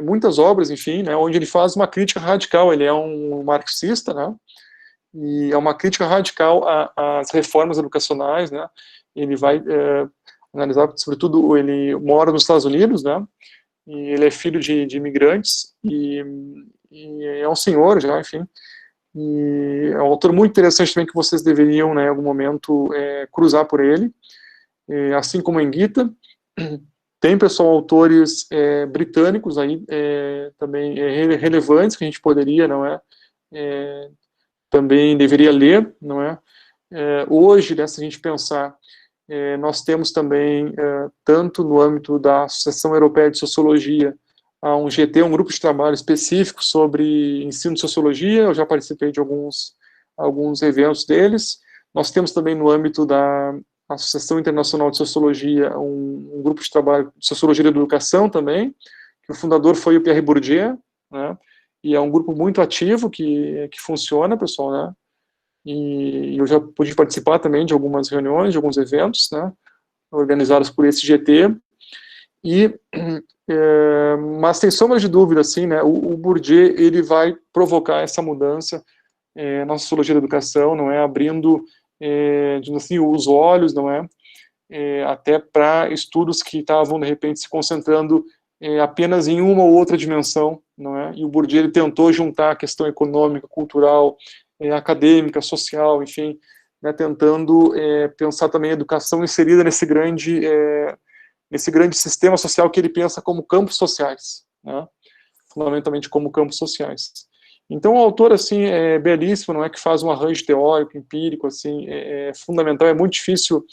muitas obras, enfim, né, onde ele faz uma crítica radical, ele é um marxista, né, e é uma crítica radical às reformas educacionais, né, ele vai analisar, sobretudo, ele mora nos Estados Unidos, né, e ele é filho de imigrantes, e é um senhor já, enfim, e é um autor muito interessante também que vocês deveriam, né, em algum momento, cruzar por ele, assim como em Gita. Tem, pessoal, autores britânicos aí também relevantes que a gente poderia, não é, também deveria ler, não é. Hoje, né, se a gente pensar, nós temos também, tanto no âmbito da Associação Europeia de Sociologia, há um GT, um grupo de trabalho específico sobre ensino de sociologia, eu já participei de alguns eventos deles. Nós temos também no âmbito da Associação Internacional de Sociologia um grupo de trabalho de sociologia da educação também, que o fundador foi o Pierre Bourdieu, né, e é um grupo muito ativo que funciona, pessoal, né, e eu já pude participar também de algumas reuniões, de alguns eventos, né, organizados por esse GT, mas tem sombra de dúvida, assim, né, o Bourdieu, ele vai provocar essa mudança na sociologia da educação, não é, abrindo, assim, os olhos, não é, até para estudos que estavam, de repente, se concentrando apenas em uma ou outra dimensão, não é, e o Bourdieu, ele tentou juntar a questão econômica, cultural, acadêmica, social, enfim, né, tentando pensar também a educação inserida nesse grande sistema social que ele pensa como campos sociais, né, fundamentalmente como campos sociais. Então, o autor, assim, é belíssimo, não é, que faz um arranjo teórico, empírico, assim, fundamental, é muito difícil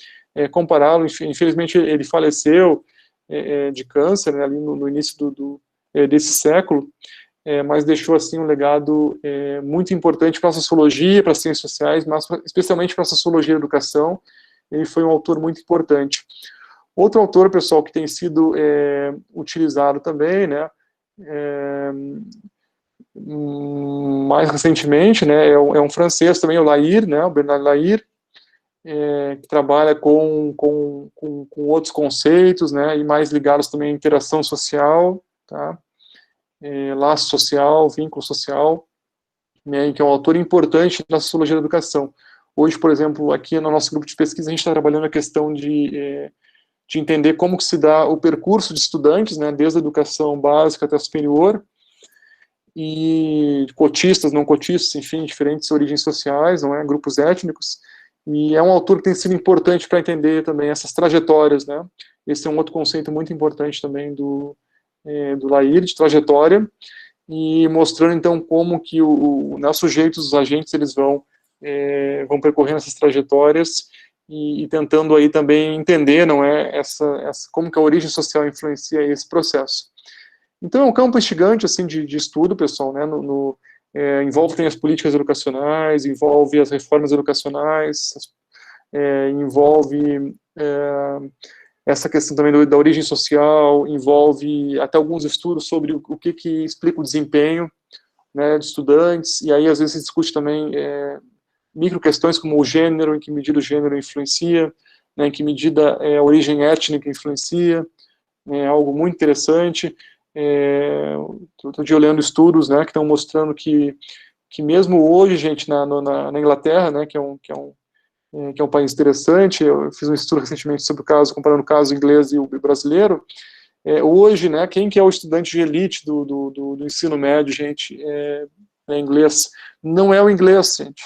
compará-lo, infelizmente ele faleceu de câncer, né, ali no início desse século, mas deixou, assim, um legado muito importante para a sociologia, para as ciências sociais, mas especialmente para a sociologia da educação. Ele foi um autor muito importante. Outro autor, pessoal, que tem sido utilizado também, né, mais recentemente, né, é um francês também, o Lahire, né, o Bernard Lahire, que trabalha com outros conceitos, né, e mais ligados também à interação social, tá, laço social, vínculo social, né, que é um autor importante na sociologia da educação. Hoje, por exemplo, aqui no nosso grupo de pesquisa, a gente está trabalhando a questão de entender como que se dá o percurso de estudantes, né, desde a educação básica até a superior, e cotistas, não cotistas, enfim, diferentes origens sociais, não é, grupos étnicos, e é um autor que tem sido importante para entender também essas trajetórias, né, esse é um outro conceito muito importante também do Lahire, de trajetória, e mostrando então como que os sujeitos, os agentes, eles vão percorrendo essas trajetórias e tentando aí também entender, não é, como que a origem social influencia esse processo. Então é um campo instigante, assim, de estudo, pessoal, né, envolve também as políticas educacionais, envolve as reformas educacionais, envolve essa questão também da origem social, envolve até alguns estudos sobre o que explica o desempenho, né, de estudantes, e aí às vezes se discute também micro questões como o gênero, em que medida o gênero influencia, né, em que medida a origem étnica influencia, algo muito interessante. Estou olhando estudos, né, que estão mostrando que mesmo hoje, gente, na Inglaterra, né, que é um país interessante, eu fiz um estudo recentemente sobre o caso, comparando o caso inglês e o brasileiro, hoje, né, quem que é o estudante de elite do ensino médio, gente, inglês? Não é o inglês, gente,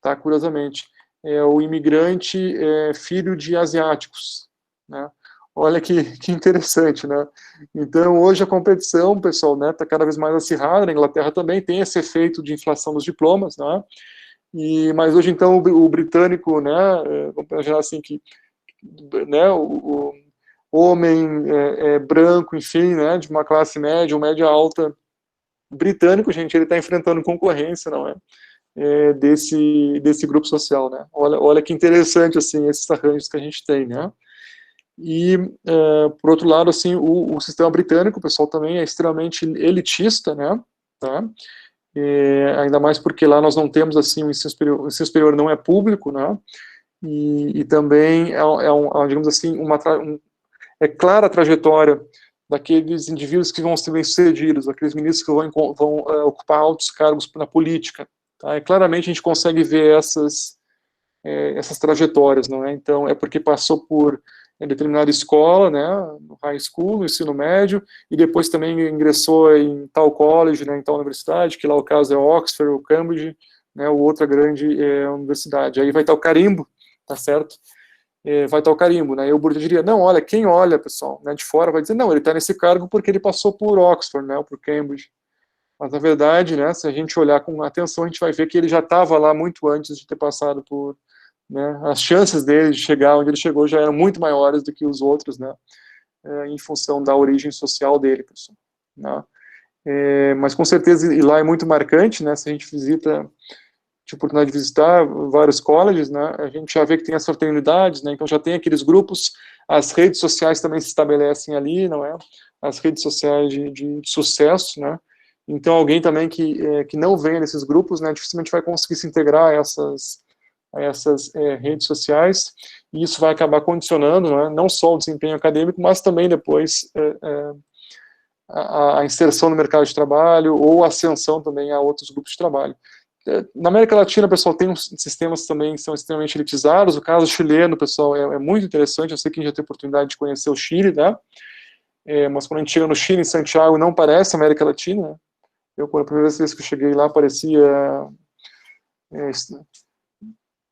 tá, curiosamente, é o imigrante filho de asiáticos, né. Olha que interessante, né? Então, hoje a competição, pessoal, né, está cada vez mais acirrada. Na Inglaterra também tem esse efeito de inflação dos diplomas, né? Mas hoje, então, o britânico, né, vamos imaginar assim que, né, o homem branco, enfim, né, de uma classe média ou média alta britânico, gente, ele está enfrentando concorrência, não é? desse grupo social, né? Olha que interessante, assim, esses arranjos que a gente tem, né? E, por outro lado, assim, o sistema britânico, o pessoal também é extremamente elitista, né? Tá? Ainda mais porque lá nós não temos, assim, o ensino superior não é público, né? E também digamos assim, é clara a trajetória daqueles indivíduos que vão ser bem-sucedidos, aqueles ministros que vão ocupar altos cargos na política. Tá? E claramente a gente consegue ver essas trajetórias, não é? Então, é porque passou por determinada escola, né, no high school, no ensino médio, e depois também ingressou em tal college, né, em tal universidade, que lá o caso é Oxford ou Cambridge, né, ou outra grande universidade. Aí vai estar o carimbo, tá certo? Vai estar o carimbo, né? E o Bourdieu diria, não, olha, quem olha, pessoal, né, de fora vai dizer, não, ele está nesse cargo porque ele passou por Oxford, né, ou por Cambridge. Mas, na verdade, né, se a gente olhar com atenção, a gente vai ver que ele já estava lá muito antes de ter passado por, né, as chances dele de chegar onde ele chegou já eram muito maiores do que os outros, né, em função da origem social dele, pessoal. Né? Mas, com certeza, e lá é muito marcante, né, se a gente visita, tive a oportunidade de visitar vários colleges, né, a gente já vê que tem as fraternidades, né, então já tem aqueles grupos, as redes sociais também se estabelecem ali, não é? As redes sociais de sucesso, né? Então alguém também que não vem nesses grupos, né, dificilmente vai conseguir se integrar a essas redes sociais, e isso vai acabar condicionando, né, não só o desempenho acadêmico, mas também depois a inserção no mercado de trabalho ou a ascensão também a outros grupos de trabalho. Na América Latina, pessoal, tem uns sistemas também que são extremamente elitizados. O caso chileno, pessoal, é muito interessante. Eu sei que a gente já tem oportunidade de conhecer o Chile, né? Mas quando a gente chega no Chile, em Santiago, não parece América Latina. Né? Eu, quando a primeira vez que eu cheguei lá, parecia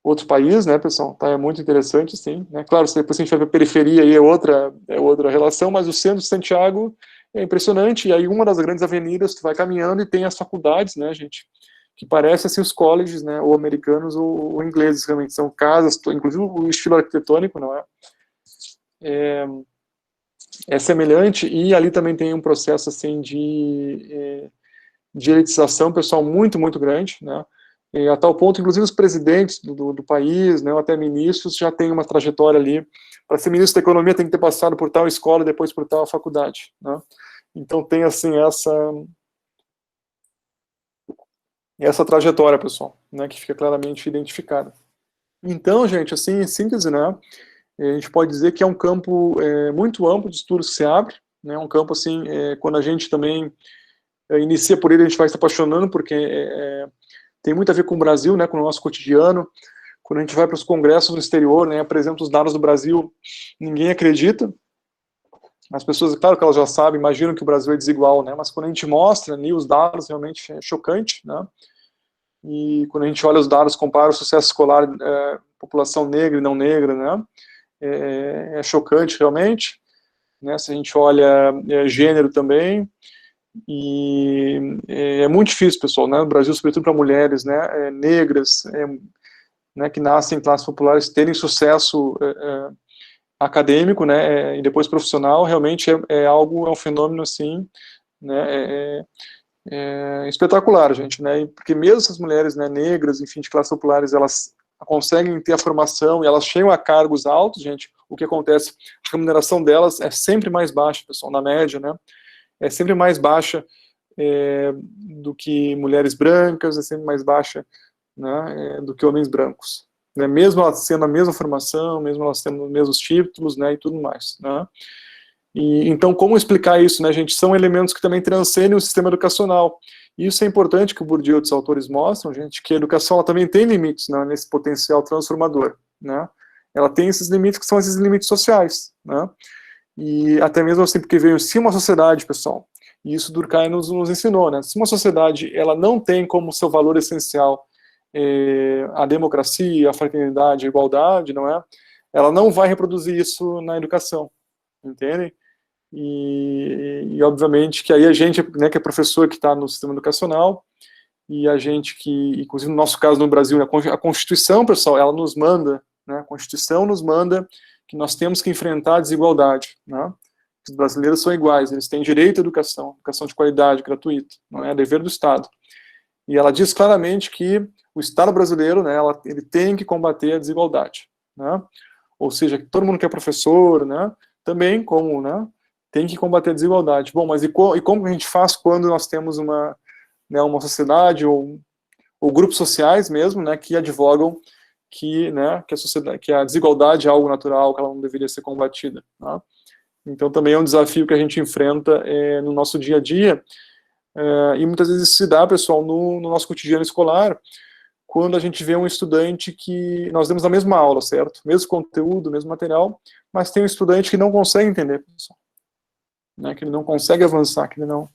outro país, né, pessoal? Tá, é muito interessante, sim. Né? Claro, depois a gente vai ver a periferia, aí é outra relação, mas o centro de Santiago é impressionante. E aí uma das grandes avenidas, tu vai caminhando e tem as faculdades, né, gente? Que parecem assim os colleges, né, ou americanos ou ingleses, realmente. São casas, inclusive o estilo arquitetônico, não é? É semelhante, e ali também tem um processo assim de elitização pessoal muito grande, né? A tal ponto, inclusive, os presidentes do país, né, ou até ministros, já têm uma trajetória ali. Para ser ministro da Economia, tem que ter passado por tal escola, depois por tal faculdade. Né? Então, tem, assim, essa trajetória, pessoal, né, que fica claramente identificada. Então, gente, assim, em síntese, né, a gente pode dizer que é um campo muito amplo de estudos que se abre, né, um campo, assim, quando a gente também inicia por ele, a gente vai se apaixonando, porque tem muito a ver com o Brasil, né, com o nosso cotidiano. Quando a gente vai para os congressos no exterior, né, apresenta os dados do Brasil, ninguém acredita. As pessoas, claro que elas já sabem, imaginam que o Brasil é desigual, né, mas quando a gente mostra ali os dados, realmente é chocante, né. E quando a gente olha os dados, compara o sucesso escolar, população negra e não negra, né, é chocante realmente. Né, se a gente olha gênero também, e é muito difícil, pessoal, né, no Brasil, sobretudo para mulheres, né, negras, né, que nascem em classes populares, terem sucesso acadêmico, né, e depois profissional, realmente é um fenômeno, assim, né, espetacular, gente, né, porque mesmo essas mulheres, né, negras, enfim, de classes populares, elas conseguem ter a formação e elas chegam a cargos altos, gente, o que acontece? A remuneração delas é sempre mais baixa, pessoal, na média, né, é sempre mais baixa do que mulheres brancas, é sempre mais baixa, né, do que homens brancos. Né, mesmo elas tendo a mesma formação, mesmo elas tendo os mesmos títulos, né, e tudo mais. Né. E, então, como explicar isso, né, gente? São elementos que também transcendem o sistema educacional. E isso é importante que o Bourdieu e outros autores mostram, gente, que a educação ela também tem limites, né, nesse potencial transformador. Né. Ela tem esses limites que são esses limites sociais. Né. E até mesmo assim, porque veio se uma sociedade, pessoal, e isso Durkheim nos ensinou, né? Se uma sociedade ela não tem como seu valor essencial a democracia, a fraternidade, a igualdade, não é? Ela não vai reproduzir isso na educação, entendem? E obviamente que aí a gente, né, que é professor que está no sistema educacional, e a gente que, inclusive no nosso caso no Brasil, né, a Constituição, pessoal, ela nos manda, né, a Constituição nos manda que nós temos que enfrentar a desigualdade, né? Os brasileiros são iguais, eles têm direito à educação de qualidade, gratuita, não é dever do Estado. E ela diz claramente que o Estado brasileiro, né, ele tem que combater a desigualdade, né? Ou seja, todo mundo que é professor, né, também como, né, tem que combater a desigualdade. Bom, mas e como a gente faz quando nós temos uma, né, uma sociedade ou grupos sociais mesmo, né, que advogam que, né, que a sociedade, que a desigualdade é algo natural, que ela não deveria ser combatida, tá? Então também é um desafio que a gente enfrenta no nosso dia a dia, e muitas vezes se dá, pessoal, no nosso cotidiano escolar, quando a gente vê um estudante que nós demos a mesma aula, certo? Mesmo conteúdo, mesmo material, mas tem um estudante que não consegue entender, pessoal, né, que ele não consegue avançar, que ele não...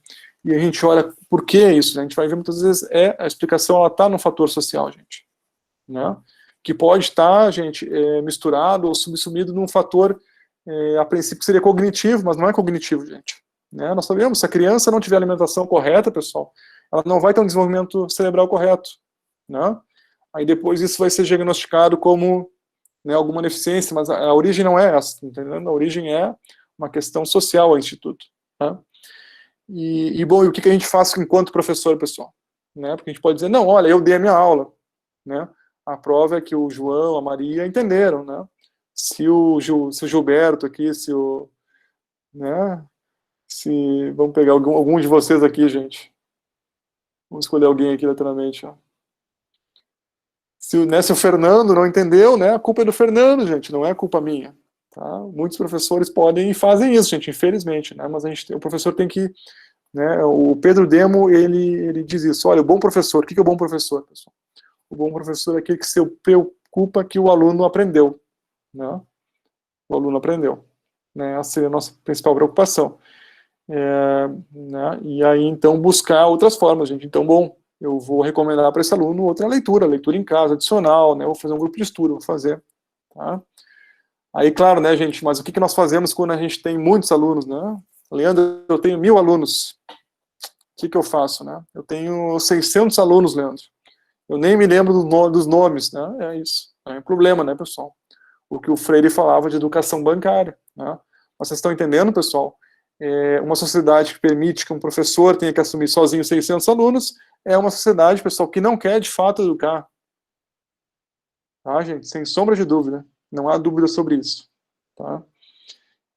E a gente olha, por que isso? Né? A gente vai ver muitas vezes, a explicação ela está no fator social, gente, né? Que pode estar, gente, misturado ou subsumido num fator, a princípio seria cognitivo, mas não é cognitivo, gente. Né? Nós sabemos, se a criança não tiver alimentação correta, pessoal, ela não vai ter um desenvolvimento cerebral correto, né? Aí depois isso vai ser diagnosticado como, né, alguma deficiência, mas a origem não é essa, entendendo? A origem é uma questão social ao instituto, tá? Bom, e o que a gente faz enquanto professor, pessoal? Né? Porque a gente pode dizer, não, olha, eu dei a minha aula, né? A prova é que o João, a Maria entenderam, né? Se o Gilberto aqui, né? Vamos pegar algum de vocês aqui, gente. Vamos escolher alguém aqui lateralmente, ó. Se o Fernando não entendeu, né? A culpa é do Fernando, gente, não é culpa minha. Tá? Muitos professores podem e fazem isso, gente, infelizmente, né? Mas o professor tem que, né? O Pedro Demo, ele diz isso. Olha, o bom professor, o que é o bom professor, pessoal? O bom professor é aquele que se preocupa que o aluno aprendeu, né? O aluno aprendeu, né? Essa seria a nossa principal preocupação. Né? E aí, então, buscar outras formas, gente. Então, bom, eu vou recomendar para esse aluno outra leitura em casa, adicional, né? Vou fazer um grupo de estudo, vou fazer, tá? Aí, claro, né, gente, mas o que nós fazemos quando a gente tem muitos alunos, né? Leandro, eu tenho 1000 alunos. O que eu faço, né? Eu tenho 600 alunos, Leandro. Eu nem me lembro dos nomes, né? É isso. É um problema, né, pessoal? O que o Freire falava de educação bancária, né? Vocês estão entendendo, pessoal? Uma sociedade que permite que um professor tenha que assumir sozinho 600 alunos é uma sociedade, pessoal, que não quer de fato educar. Tá, gente? Sem sombra de dúvida. Não há dúvida sobre isso. Tá?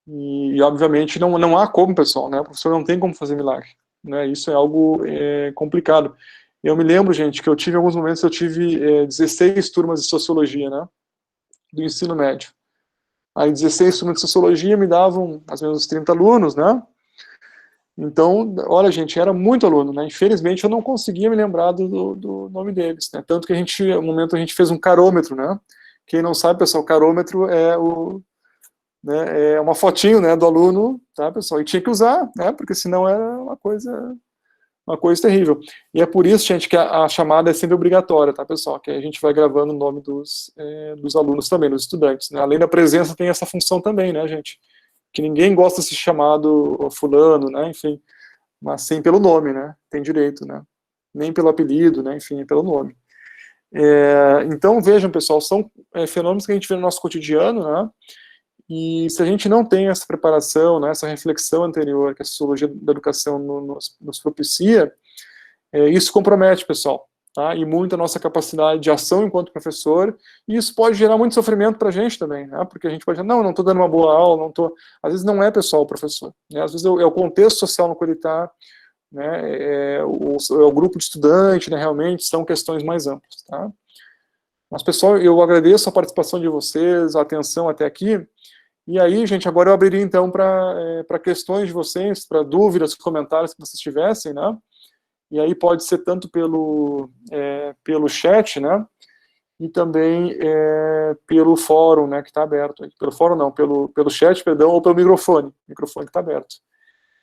E obviamente, não há como, pessoal, né? O professor não tem como fazer milagre. Né? Isso é algo complicado. Eu me lembro, gente, que em alguns momentos, eu tive 16 turmas de sociologia, né? Do ensino médio. Aí 16 turmas de sociologia me davam, mais ou menos, 30 alunos, né? Então, olha, gente, era muito aluno, né? Infelizmente, eu não conseguia me lembrar do nome deles, né? Tanto que no momento, a gente fez um carômetro, né? Quem não sabe, pessoal, carômetro é uma fotinho, né, do aluno, tá, pessoal? E tinha que usar, né? Porque senão era uma coisa terrível. E é por isso, gente, que a chamada é sempre obrigatória, tá, pessoal? Que a gente vai gravando o nome dos alunos também, dos estudantes, né? Além da presença, tem essa função também, né, gente? Que ninguém gosta de ser chamado fulano, né, enfim, mas sim pelo nome, né, tem direito, né, nem pelo apelido, né, enfim, é pelo nome. Então, vejam, pessoal, são fenômenos que a gente vê no nosso cotidiano, né, e se a gente não tem essa preparação, né, essa reflexão anterior que a sociologia da educação nos propicia, isso compromete, pessoal, tá? E muito a nossa capacidade de ação enquanto professor, e isso pode gerar muito sofrimento para a gente também, né? Porque a gente pode dizer, não estou dando uma boa aula, não estou... Às vezes não é, pessoal, o professor, né? Às vezes é o contexto social no qual ele está, né? O grupo de estudante, né? Realmente são questões mais amplas, tá? Mas, pessoal, eu agradeço a participação de vocês, a atenção até aqui, e aí, gente, agora eu abriria, então, para questões de vocês, para dúvidas, comentários que vocês tivessem, né? E aí pode ser tanto pelo chat, né? E também pelo fórum, né, que está aberto. Pelo fórum não, pelo chat, perdão, ou pelo microfone que está aberto.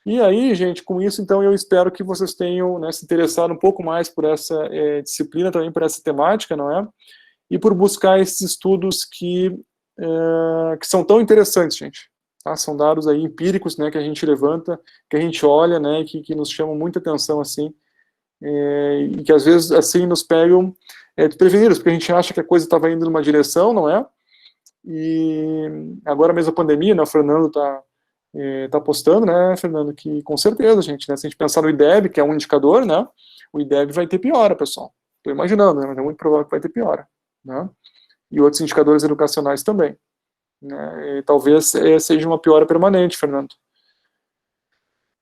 E aí, gente, com isso, então, eu espero que vocês tenham, né, se interessado um pouco mais por essa disciplina, também por essa temática, não é? E por buscar esses estudos que são tão interessantes, gente. Tá? São dados aí empíricos, né, que a gente levanta, que a gente olha, né, que nos chamam muita atenção, assim, e que às vezes, assim, nos pegam desprevenidos, porque a gente acha que a coisa estava indo numa direção, não é? E agora mesmo a pandemia, né, o Fernando tá postando, né, Fernando, que com certeza, gente, né, se a gente pensar no IDEB, que é um indicador, né, o IDEB vai ter piora, pessoal. Estou imaginando, né? Mas é muito provável que vai ter piora, né? E outros indicadores educacionais também, né? E talvez seja uma piora permanente, Fernando.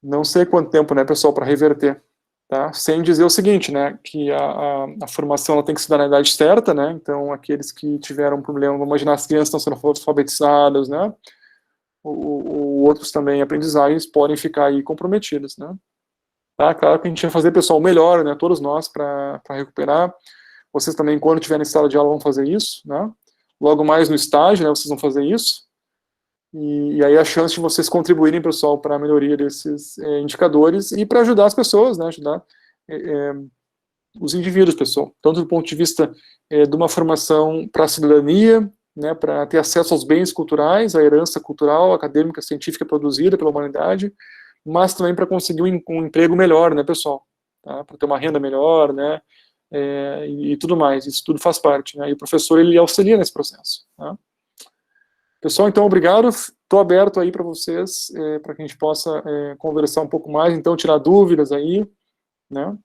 Não sei quanto tempo, né, pessoal, para reverter. Tá? Sem dizer o seguinte, né, que a formação ela tem que se dar na idade certa, né, então aqueles que tiveram problema, vamos imaginar as crianças estão sendo alfabetizadas, né, ou outros também aprendizagens podem ficar aí comprometidos, né. Tá? Claro que a gente vai fazer, pessoal, o melhor, né, todos nós, para recuperar. Vocês também, quando estiverem em sala de aula, vão fazer isso, né, logo mais no estágio, né, vocês vão fazer isso. E aí a chance de vocês contribuírem, pessoal, para a melhoria desses indicadores e para ajudar as pessoas, né, ajudar os indivíduos, pessoal, tanto do ponto de vista de uma formação para a cidadania, né, para ter acesso aos bens culturais, à herança cultural, acadêmica, científica produzida pela humanidade, mas também para conseguir um emprego melhor, né, pessoal, tá? Para ter uma renda melhor, né, e tudo mais, isso tudo faz parte, né, e o professor, ele auxilia nesse processo, tá? Pessoal, então, obrigado. Estou aberto aí para vocês, para que a gente possa conversar um pouco mais, então, tirar dúvidas aí, né?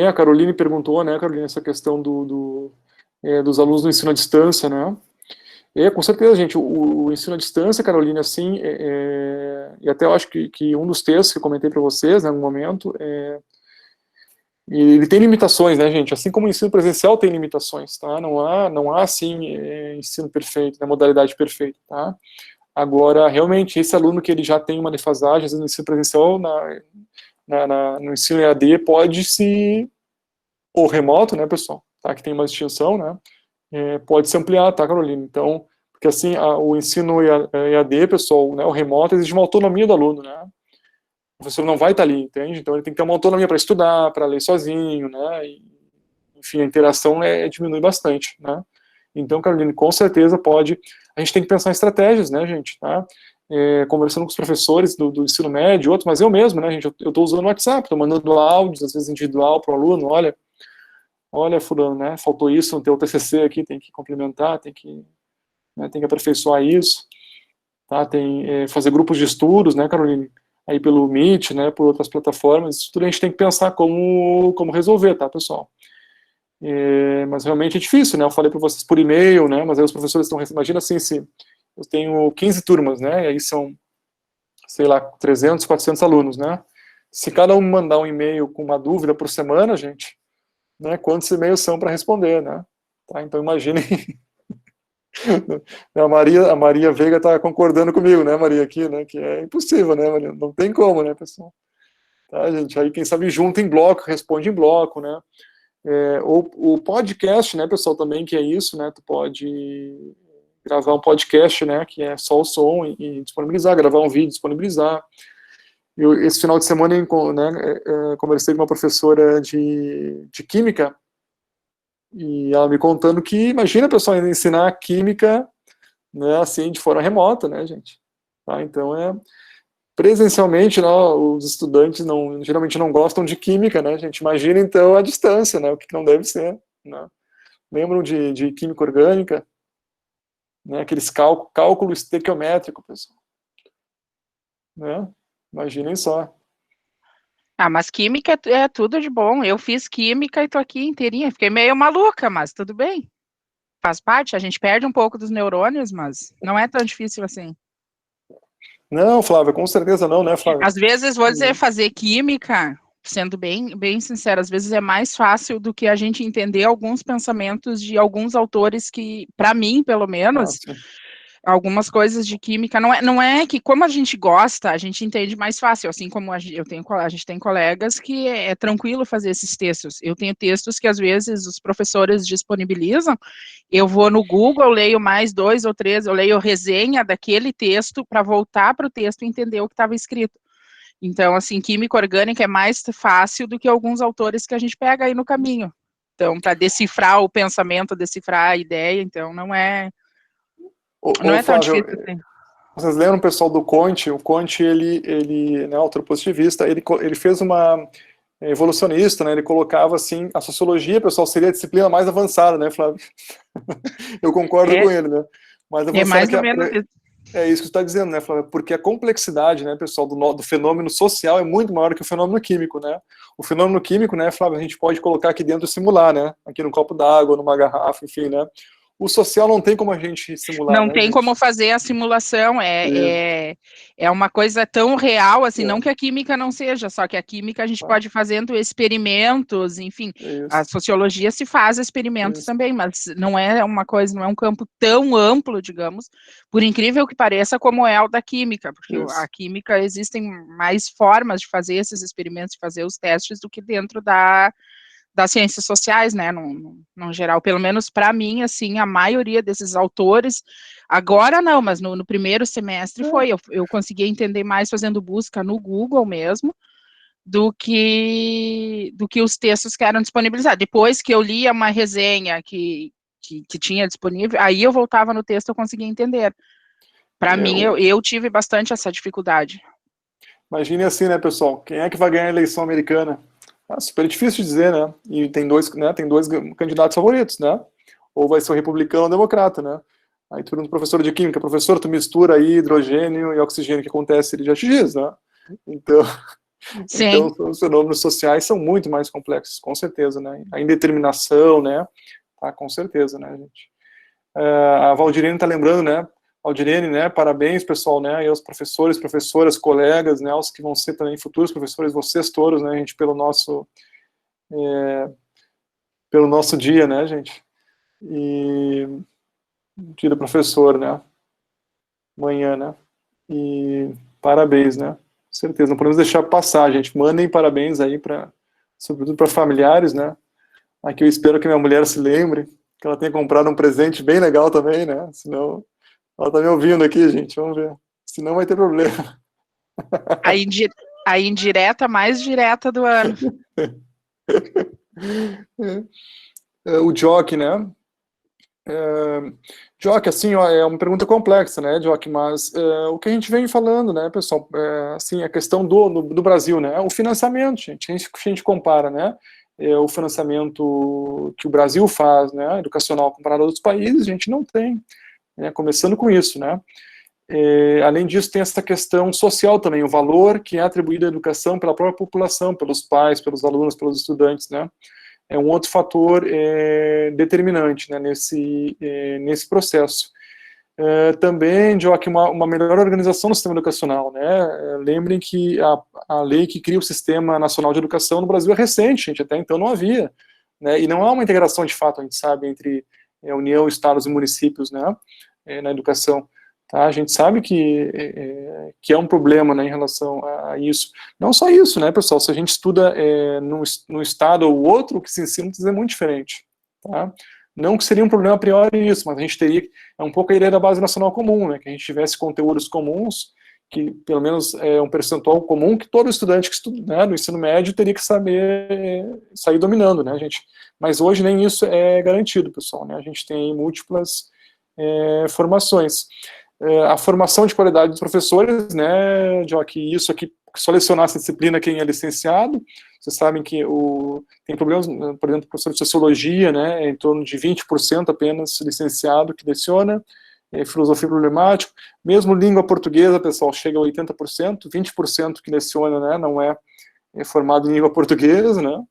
A Caroline perguntou, né, Caroline, essa questão dos alunos do ensino à distância, né? Com certeza, gente, o ensino à distância, Caroline, assim, e até eu acho que um dos textos que eu comentei para vocês, né, no momento, e ele tem limitações, né, gente? Assim como o ensino presencial tem limitações, tá? Não há assim, ensino perfeito, né, modalidade perfeita, tá? Agora, realmente, esse aluno que ele já tem uma defasagem, às vezes no ensino presencial, no ensino EAD, pode se, ou remoto, né, pessoal, tá? Que tem uma distinção, né? Pode se ampliar, tá, Carolina? Então, porque assim, o ensino EAD, pessoal, né, o remoto, exige uma autonomia do aluno, né? O professor não vai estar ali, entende? Então ele tem que ter uma autonomia para estudar, para ler sozinho, né? E, enfim, a interação diminui bastante, né? Então, Caroline, com certeza pode. A gente tem que pensar em estratégias, né, gente? Tá? Conversando com os professores do ensino médio, outros, mas eu mesmo, né, gente? Eu estou usando o WhatsApp, estou mandando áudios, às vezes individual para o aluno. Olha, fulano, né? Faltou isso no teu TCC aqui, tem que complementar, tem que aperfeiçoar isso, tá? Tem fazer grupos de estudos, né, Caroline? Aí pelo Meet, né, por outras plataformas, isso tudo a gente tem que pensar como resolver, tá, pessoal? Mas realmente é difícil, né, eu falei para vocês por e-mail, né, mas aí os professores estão, imagina assim, se eu tenho 15 turmas, né, e aí são, sei lá, 300, 400 alunos, né, se cada um mandar um e-mail com uma dúvida por semana, gente, né, quantos e-mails são para responder, né, tá, então imaginem. A Maria Veiga está concordando comigo, né, Maria, aqui, né, que é impossível, né, Maria? Não tem como, né, pessoal? Tá, gente? Aí, quem sabe, junta em bloco, responde em bloco, né? Ou o podcast, né, pessoal, também, que é isso, né? Tu pode gravar um podcast, né, que é só o som e disponibilizar, gravar um vídeo, disponibilizar. Esse final de semana, né, conversei com uma professora de química, e ela me contando que, imagina, pessoal, ensinar química, né, assim, de forma remota, né, gente? Tá? Então, presencialmente, não, os estudantes geralmente não gostam de química, né, gente? Imagina, então, a distância, né, o que não deve ser, né? Lembram de química orgânica? Né, aqueles cálculo estequiométrico, pessoal. Né? Imaginem só. Ah, mas química é tudo de bom. Eu fiz química e tô aqui inteirinha. Fiquei meio maluca, mas tudo bem. Faz parte, a gente perde um pouco dos neurônios, mas não é tão difícil assim. Não, Flávia, com certeza não, né, Flávia? Às vezes, vou dizer, fazer química, sendo bem sincero, às vezes é mais fácil do que a gente entender alguns pensamentos de alguns autores que, para mim, pelo menos, algumas coisas de química, não é que como a gente gosta, a gente entende mais fácil, assim como a gente tem colegas que é tranquilo fazer esses textos. Eu tenho textos que às vezes os professores disponibilizam, eu vou no Google, eu leio mais 2 ou 3, eu leio resenha daquele texto para voltar para o texto e entender o que estava escrito. Então, assim, química orgânica é mais fácil do que alguns autores que a gente pega aí no caminho. Então, para decifrar o pensamento, decifrar a ideia, então não é tão Flávio, difícil assim. Vocês lembram o pessoal do Conte? O Conte, ele né, autor positivista, ele fez uma evolucionista, né? Ele colocava assim, a sociologia, pessoal, seria a disciplina mais avançada, né, Flávio? Eu concordo com ele, né? Mais avançada mais que ou menos isso. É isso que você está dizendo, né, Flávia? Porque a complexidade, né, pessoal, do fenômeno social é muito maior que o fenômeno químico, né? O fenômeno químico, né, Flávia, a gente pode colocar aqui dentro e simular, né? Aqui no copo d'água, numa garrafa, enfim, né? O social não tem como a gente simular, Não né, tem como gente? fazer a simulação, Isso, é uma coisa tão real, assim, não é, que a química não seja, só que a química a gente tá, pode ir fazendo experimentos, enfim, é a isso, sociologia se faz experimentos isso, também, mas não é uma coisa, não é um campo tão amplo, digamos, por incrível que pareça, como é o da química, porque a isso. química existem mais formas de fazer esses experimentos, de fazer os testes, do que dentro das ciências sociais, né, no geral, pelo menos para mim, assim, a maioria desses autores, agora não, mas no primeiro semestre foi, eu conseguia entender mais fazendo busca no Google mesmo, do que os textos que eram disponibilizados. Depois que eu lia uma resenha que tinha disponível, aí eu voltava no texto, eu conseguia entender. Para É, mim, eu tive bastante essa dificuldade. imagine assim, né, pessoal? Quem é que vai ganhar a eleição americana? Ah, super difícil de dizer, né? E tem dois candidatos favoritos, né? Ou vai ser o republicano ou o democrata, né? Aí tu pergunta pro professor de química, professor, tu mistura aí hidrogênio e oxigênio, o que acontece? Ele já te diz, né? Então, Sim, os fenômenos sociais são muito mais complexos, com certeza, né? A indeterminação, né? Tá, com certeza, né, gente? A Valdirene está lembrando, né? Valdirene, né? Parabéns, pessoal, né? E aos professores, professoras, colegas, né? Os que vão ser também futuros professores, vocês todos, né, gente, pelo nosso dia, né, gente? E dia do professor, né? Amanhã, né? E parabéns, né? Com certeza, não podemos deixar passar, gente. Mandem parabéns aí para, sobretudo para familiares, né? Aqui eu espero que minha mulher se lembre que ela tenha comprado um presente bem legal também, né? Senão ela tá me ouvindo aqui, gente. Vamos ver. Senão vai ter problema. a, indi a indireta mais direta do ano. O Jock, né? É, Jock, assim, ó, é uma pergunta complexa, né, Jock? Mas o que a gente vem falando, né, pessoal? Assim, a questão do Brasil, né? O financiamento, gente. A gente compara, né? O financiamento que o Brasil faz, né, educacional comparado a outros países, a gente não tem, né? Começando com isso, né? Além disso, tem essa questão social também, o valor que é atribuído à educação pela própria população, pelos pais, pelos alunos, pelos estudantes, né? É um outro fator determinante, né, nesse processo. Também, Joaquim, uma melhor organização do sistema educacional, né? Lembrem que a lei que cria o Sistema Nacional de Educação no Brasil é recente, gente, até então não havia, né? E não há uma integração de fato, a gente sabe, entre União, estados e municípios, né, na educação. Tá? A gente sabe que é um problema, né, em relação a isso. Não só isso, né, pessoal? Se a gente estuda num estado ou outro, o que se ensina é muito diferente. Tá? Não que seria um problema a priori isso, mas a gente teria, é um pouco a ideia da base nacional comum, né, que a gente tivesse conteúdos comuns, que pelo menos é um percentual comum que todo estudante que estuda, né, no ensino médio teria que saber sair dominando, né, gente? Mas hoje nem isso é garantido, pessoal, né? A gente tem múltiplas formações. A formação de qualidade dos professores, né, Joque, isso aqui, só lecionar essa disciplina quem é licenciado, vocês sabem que tem problemas, por exemplo, professor de sociologia, né, em torno de 20% apenas licenciado que leciona, filosofia problemática, mesmo língua portuguesa, pessoal, chega a 80%, 20% que leciona, né, não é formado em língua portuguesa, né,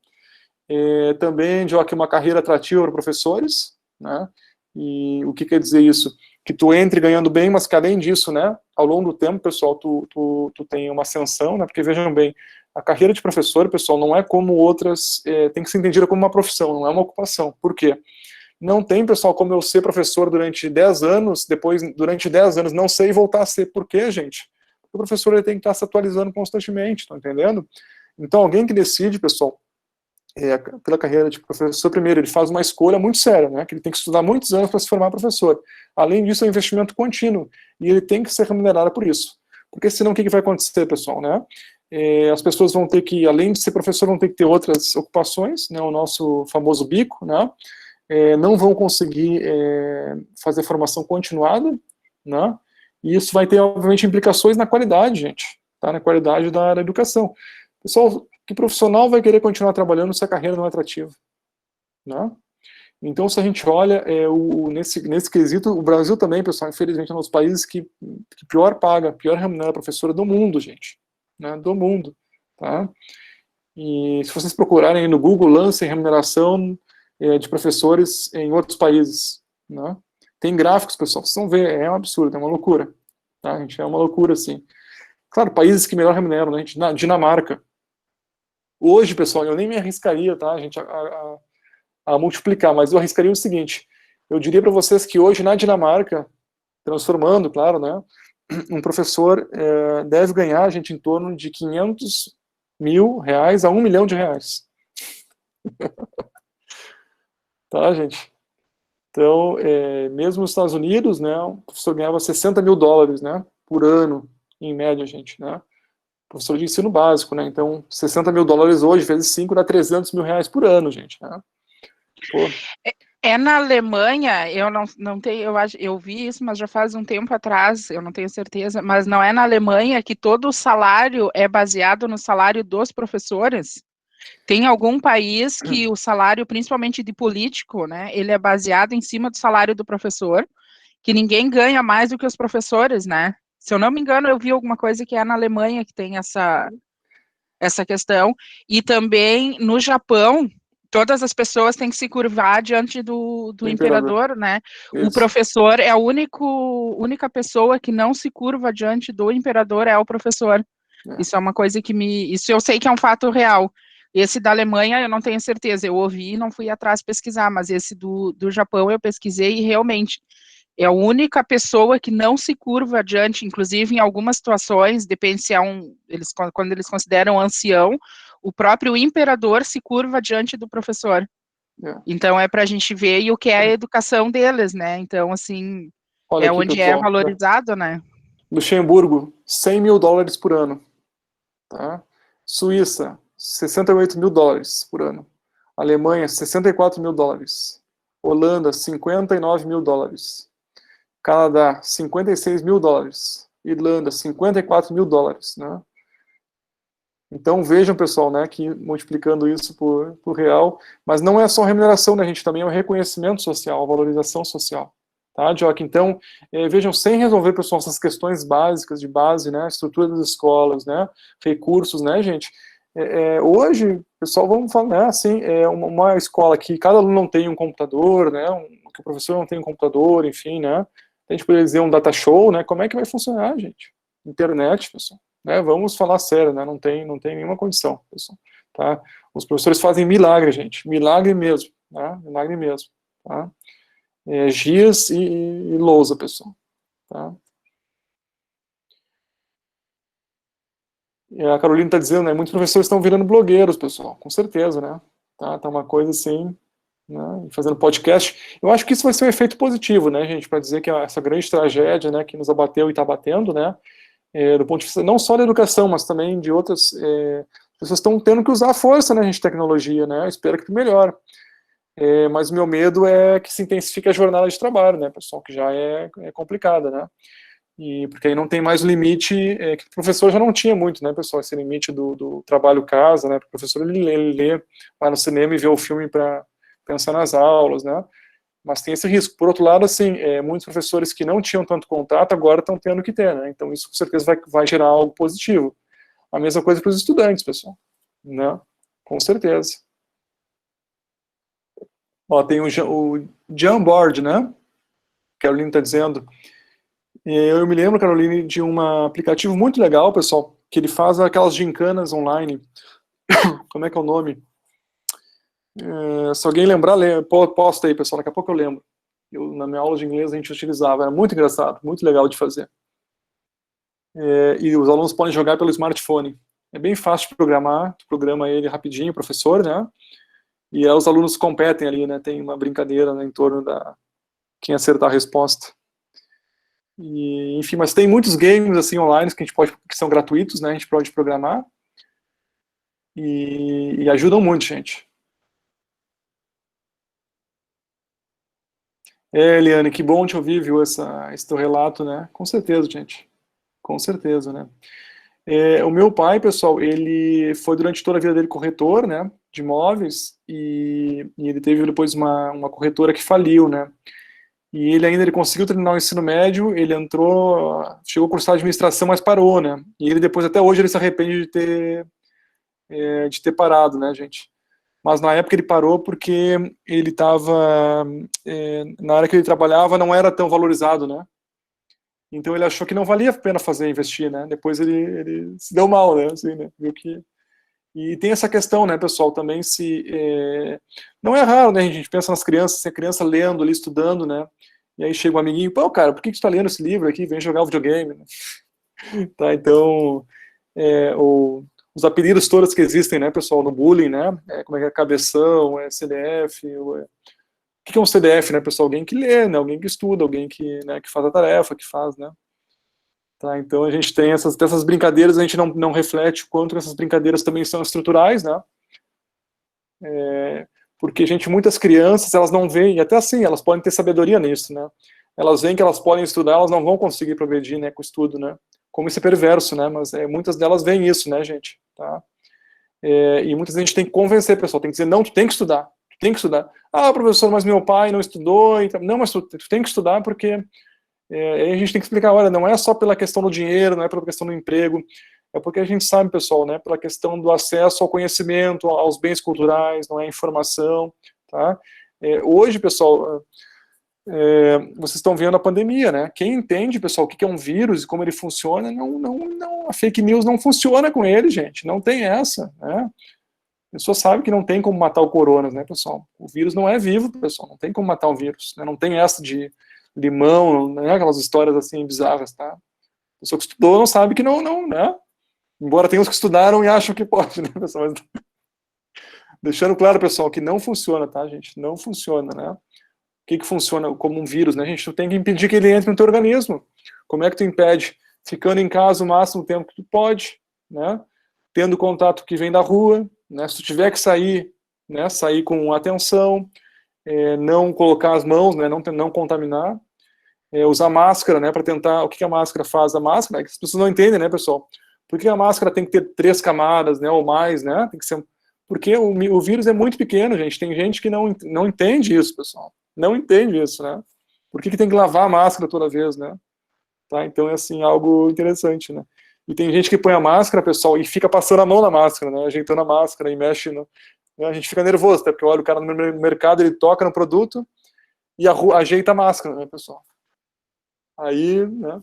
também, Joque, uma carreira atrativa para professores, né, e o que quer dizer isso? Que tu entre ganhando bem, mas que além disso, né, ao longo do tempo, pessoal, tu tem uma ascensão, né, porque vejam bem, a carreira de professor, pessoal, não é como outras, tem que ser entendida como uma profissão, não é uma ocupação. Por quê? Não tem, pessoal, como eu ser professor durante 10 anos, depois, durante 10 anos, não sei e voltar a ser. Por quê, gente? O professor ele tem que estar se atualizando constantemente, estão entendendo? Então, alguém que decide, pessoal, pela carreira de professor, primeiro, ele faz uma escolha muito séria, né, que ele tem que estudar muitos anos para se formar professor. Além disso, é um investimento contínuo, e ele tem que ser remunerado por isso. Porque senão, o que vai acontecer, pessoal, né? As pessoas vão ter que, além de ser professor, vão ter que ter outras ocupações, né, o nosso famoso bico, né, não vão conseguir fazer formação continuada, né, e isso vai ter, obviamente, implicações na qualidade, gente, tá, na qualidade da educação. Pessoal, que profissional vai querer continuar trabalhando se a carreira não é atrativa? Né? Então, se a gente olha, nesse quesito, o Brasil também, pessoal, infelizmente, é um dos países que pior paga, pior remunera a professora do mundo, gente. Né, do mundo. Tá? E se vocês procurarem aí no Google, lancem remuneração de professores em outros países. Né? Tem gráficos, pessoal, vocês vão ver, é um absurdo, é uma loucura. Tá, gente? É uma loucura, assim. Claro, países que melhor remuneram, né, gente? Na Dinamarca. Hoje, pessoal, eu nem me arriscaria, tá, gente, a multiplicar, mas eu arriscaria o seguinte, eu diria para vocês que hoje na Dinamarca, transformando, claro, né, um professor deve ganhar, gente, em torno de 500 mil reais a 1 milhão de reais. Tá, gente? Então, mesmo nos Estados Unidos, né, o professor ganhava 60 mil dólares, né, por ano, em média, gente, né? Professor de ensino básico, né? Então, 60 mil dólares hoje, vezes 5, dá 300 mil reais por ano, gente, né? Pô. Na Alemanha, eu não tenho, eu vi isso, mas já faz um tempo atrás, eu não tenho certeza, mas não é na Alemanha que todo o salário é baseado no salário dos professores? Tem algum país que o salário, principalmente de político, né, ele é baseado em cima do salário do professor, que ninguém ganha mais do que os professores, né? Se eu não me engano, eu vi alguma coisa que é na Alemanha que tem essa questão, e também no Japão, todas as pessoas têm que se curvar diante do imperador, né? Isso. O professor é a única pessoa que não se curva diante do imperador, é o professor. Isso é uma coisa que isso eu sei que é um fato real. Esse da Alemanha eu não tenho certeza, eu ouvi e não fui atrás pesquisar, mas esse do Japão eu pesquisei e realmente é a única pessoa que não se curva diante, inclusive em algumas situações, depende se é quando eles consideram ancião, o próprio imperador se curva diante do professor. Então é para a gente ver e o que é a educação deles, né? Então, assim, olha aqui, onde pessoal, é valorizado, né? Luxemburgo, 100 mil dólares por ano. Tá? Suíça, 68 mil dólares por ano. Alemanha, 64 mil dólares. Holanda, 59 mil dólares. Canadá, 56 mil dólares. Irlanda, 54 mil dólares. Né? Então vejam, pessoal, né, que multiplicando isso por real, mas não é só remuneração, né, gente, também é o reconhecimento social, a valorização social. Tá, Joaquim? Então, vejam, sem resolver, pessoal, essas questões básicas, de base, né, estrutura das escolas, né, recursos, né, gente, hoje, pessoal, vamos falar, né, assim, uma escola que cada aluno não tem um computador, né, que o professor não tem um computador, enfim, né, a gente poderia dizer um data show, né, como é que vai funcionar, gente? Internet, pessoal. Né, vamos falar sério, né, não tem nenhuma condição, pessoal, tá? Os professores fazem milagre, gente, milagre mesmo, né, milagre mesmo, tá? Gias e lousa, pessoal, tá? E a Carolina está dizendo, né, muitos professores estão virando blogueiros, pessoal, com certeza, né, tá uma coisa assim, né, fazendo podcast. Eu acho que isso vai ser um efeito positivo, né, gente, para dizer que essa grande tragédia, né, que nos abateu e está abatendo, né, do ponto de vista não só da educação, mas também de outras pessoas estão tendo que usar a força, né, gente, tecnologia, né, espero que melhore. Mas o meu medo é que se intensifique a jornada de trabalho, né, pessoal, que já é complicada, né, porque aí não tem mais o limite, que o professor já não tinha muito, né, pessoal, esse limite do trabalho-casa, né, o professor ele lê, vai no cinema e vê o filme para pensar nas aulas, né, mas tem esse risco. Por outro lado, assim, muitos professores que não tinham tanto contato agora estão tendo que ter, né? Então isso com certeza vai gerar algo positivo. A mesma coisa para os estudantes, pessoal, né? Com certeza. Ó, tem o Jamboard, né? Caroline está dizendo. Eu me lembro, Caroline, de um aplicativo muito legal, pessoal, que ele faz aquelas gincanas online. Como é que é o nome? Se alguém lembrar, posta aí, pessoal, daqui a pouco eu lembro. Na minha aula de inglês a gente utilizava, era muito engraçado, muito legal de fazer. E os alunos podem jogar pelo smartphone. É bem fácil de programar, tu programa ele rapidinho, professor, né? E aí os alunos competem ali, né? Tem uma brincadeira, né, em torno da quem acertar a resposta. Enfim, mas tem muitos games assim online que são gratuitos, né? A gente pode programar e ajudam muito, gente. Eliane, que bom te ouvir, viu, esse teu relato, né? Com certeza, gente. Com certeza, né? O meu pai, pessoal, ele foi durante toda a vida dele corretor, né, de imóveis, e ele teve depois uma corretora que faliu, né, e ele conseguiu terminar o ensino médio, ele entrou, chegou a cursar administração, mas parou, né, e ele depois, até hoje, ele se arrepende de ter parado, né, gente. Mas na época ele parou porque ele estava, na área que ele trabalhava, não era tão valorizado, né, então ele achou que não valia a pena investir, né? Depois ele se deu mal, né? Assim, né? Viu que... E tem essa questão, né, pessoal, também não é raro, né? A gente pensa nas crianças, se a criança lendo ali, estudando, né? E aí chega um amiguinho, pô, cara, por que você tá lendo esse livro aqui? Vem jogar videogame, né? Tá, então, os apelidos todos que existem, né, pessoal, no bullying, né? Como é que é cabeção, CDF, o que é um CDF, né, pessoal? Alguém que lê, né? Alguém que estuda, alguém que, né, que faz a tarefa, que faz, né? Tá, então a gente tem essas brincadeiras, a gente não reflete o quanto essas brincadeiras também são estruturais, né? Porque, gente, muitas crianças, elas não veem, e até assim, elas podem ter sabedoria nisso, né? Elas veem que elas podem estudar, elas não vão conseguir progredir, né, com o estudo, né? Como isso é perverso, né? Mas muitas delas veem isso, né, gente? Tá? E muitas vezes a gente tem que convencer, pessoal, tem que dizer, não, tu tem que estudar, tu tem que estudar. Ah, professor, mas meu pai não estudou, então... Não, mas tu tem que estudar porque aí a gente tem que explicar, olha, não é só pela questão do dinheiro, não é pela questão do emprego, é porque a gente sabe, pessoal, né, pela questão do acesso ao conhecimento, aos bens culturais, não é informação, tá? Hoje, pessoal, vocês estão vendo a pandemia, né? Quem entende, pessoal, o que é um vírus e como ele funciona, a fake news não funciona com ele, gente, não tem essa, né? A pessoa sabe que não tem como matar o corona, né, pessoal? O vírus não é vivo, pessoal, não tem como matar o vírus, né? Não tem essa de limão, né? Aquelas histórias assim bizarras, tá? A pessoa que estudou não sabe que não, né? Embora tenha uns que estudaram e acham que pode, né, pessoal? Mas... Deixando claro, pessoal, que não funciona, tá, gente? Não funciona, né? O que funciona como um vírus, né? A gente tem que impedir que ele entre no teu organismo. Como é que tu impede? Ficando em casa o máximo tempo que tu pode, né? Tendo contato que vem da rua, né? Se tu tiver que sair, né? Sair com atenção, não colocar as mãos, né? Não contaminar, usar máscara, né? Para tentar. O que a máscara faz? A máscara, que as pessoas não entendem, né, pessoal? Por que a máscara tem que ter 3 camadas, né? Ou mais, né? Tem que ser. Porque o vírus é muito pequeno, gente. Tem gente que não entende isso, pessoal. Não entende isso, né? Por que tem que lavar a máscara toda vez, né? Tá? Então é assim, algo interessante, né? E tem gente que põe a máscara, pessoal, e fica passando a mão na máscara, né? Ajeitando a máscara e mexe no... A gente fica nervoso, até porque olha o cara no mercado, ele toca no produto e ajeita a máscara, né, pessoal? Aí, né?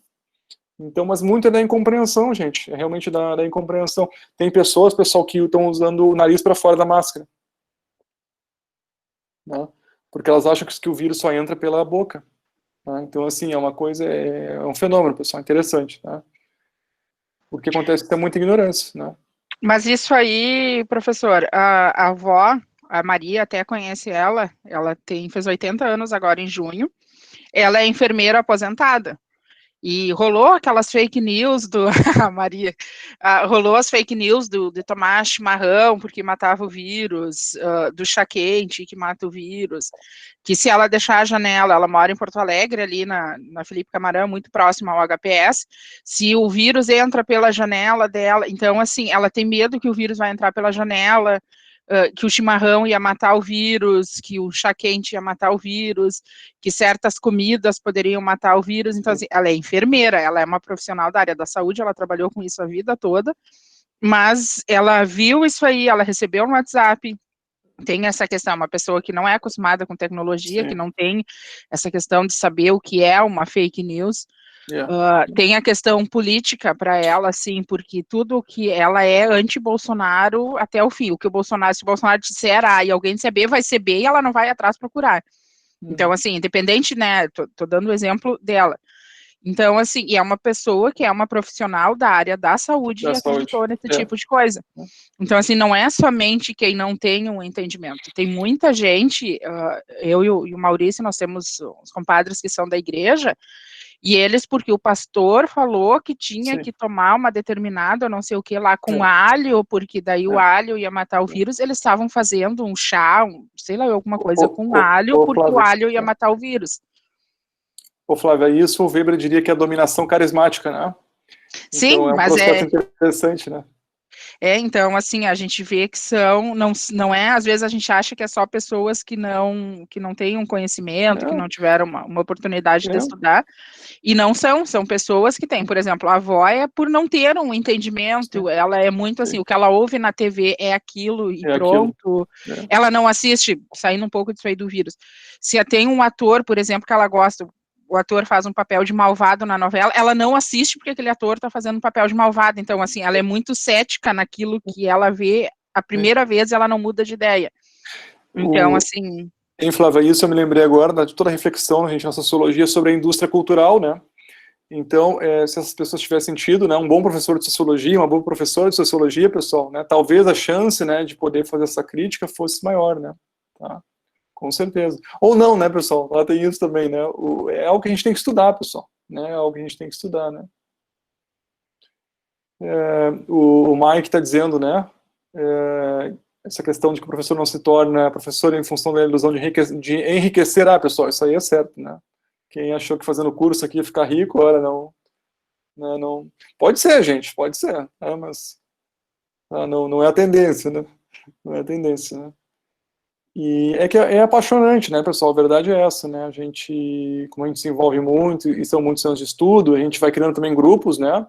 Então, mas muito é da incompreensão, gente. É realmente da incompreensão. Tem pessoas, pessoal, que estão usando o nariz para fora da máscara, né? Porque elas acham que o vírus só entra pela boca. Tá? Então, assim, é uma coisa, é um fenômeno, pessoal, interessante, tá? Porque acontece que tem muita ignorância, né? Mas isso aí, professor, a avó, a Maria, até conhece ela fez 80 anos agora em junho, ela é enfermeira aposentada. E rolou aquelas fake news do a Maria, rolou as fake news de tomar chimarrão porque matava o vírus, do chá quente que mata o vírus, que se ela deixar a janela, ela mora em Porto Alegre, ali na Felipe Camarão, muito próximo ao HPS, se o vírus entra pela janela dela, então assim, ela tem medo que o vírus vai entrar pela janela, que o chimarrão ia matar o vírus, que o chá quente ia matar o vírus, que certas comidas poderiam matar o vírus. Então, assim, ela é enfermeira, ela é uma profissional da área da saúde, ela trabalhou com isso a vida toda, mas ela viu isso aí, ela recebeu um WhatsApp, tem essa questão, uma pessoa que não é acostumada com tecnologia, Sim. que não tem essa questão de saber o que é uma fake news, tem a questão política para ela, assim, porque tudo que ela é anti-Bolsonaro até o fim. O que o Bolsonaro, se o Bolsonaro disser A e alguém disser B, vai ser B e ela não vai atrás procurar. Então, assim, independente, né, tô dando o exemplo dela. Então, assim, e é uma pessoa que é uma profissional da área da saúde e acreditou nesse tipo de coisa. Então, assim, não é somente quem não tem um entendimento. Tem muita gente, eu e o Maurício, nós temos os compadres que são da igreja, e eles, porque o pastor falou que tinha que tomar uma determinada, não sei o que lá, com alho, porque daí o alho ia matar o vírus, eles estavam fazendo um chá, sei lá, alguma coisa com alho, porque Flávia, o alho ia matar o vírus. Ô Flávia, isso o Weber diria que é a dominação carismática, né? Sim, Então, é um mas processo interessante, né? Então, assim, a gente vê que não é, às vezes a gente acha que é só pessoas que não têm um conhecimento, que É, não tiveram uma oportunidade de é, estudar, e não são pessoas que têm, por exemplo, a avó é por não ter um entendimento, sim, ela é muito assim, sim, o que ela ouve na TV é aquilo e é aquilo. pronto, É. ela não assiste, saindo um pouco disso aí do vírus, se tem um ator, por exemplo, que ela gosta, o ator faz um papel de malvado na novela, ela não assiste porque aquele ator está fazendo um papel de malvado, então, assim, ela é muito cética naquilo que ela vê a primeira vez, ela não muda de ideia. Então, assim... Em Flávia, isso eu me lembrei agora de toda a reflexão, gente, na sociologia sobre a indústria cultural, né? Então, se essas pessoas tivessem tido, né, um bom professor de sociologia, uma boa professora de sociologia, pessoal, né, talvez a chance, né, de poder fazer essa crítica fosse maior, né? Tá? Com certeza. Ou não, né, pessoal? Lá tem isso também, né? É algo que a gente tem que estudar, pessoal. Né? É algo que a gente tem que estudar, né? O Mike está dizendo, né? Essa questão de que o professor não se torna professor em função da ilusão de enriquecer. Ah, pessoal, isso aí é certo, né? Quem achou que fazendo curso aqui ia ficar rico, olha, não. Né, não. Pode ser, gente, pode ser. Né, mas não é a tendência, né? Não é a tendência, né? E é que é apaixonante, né, pessoal? A verdade é essa, né? A gente, como a gente se envolve muito, e são muitos anos de estudo, a gente vai criando também grupos, né?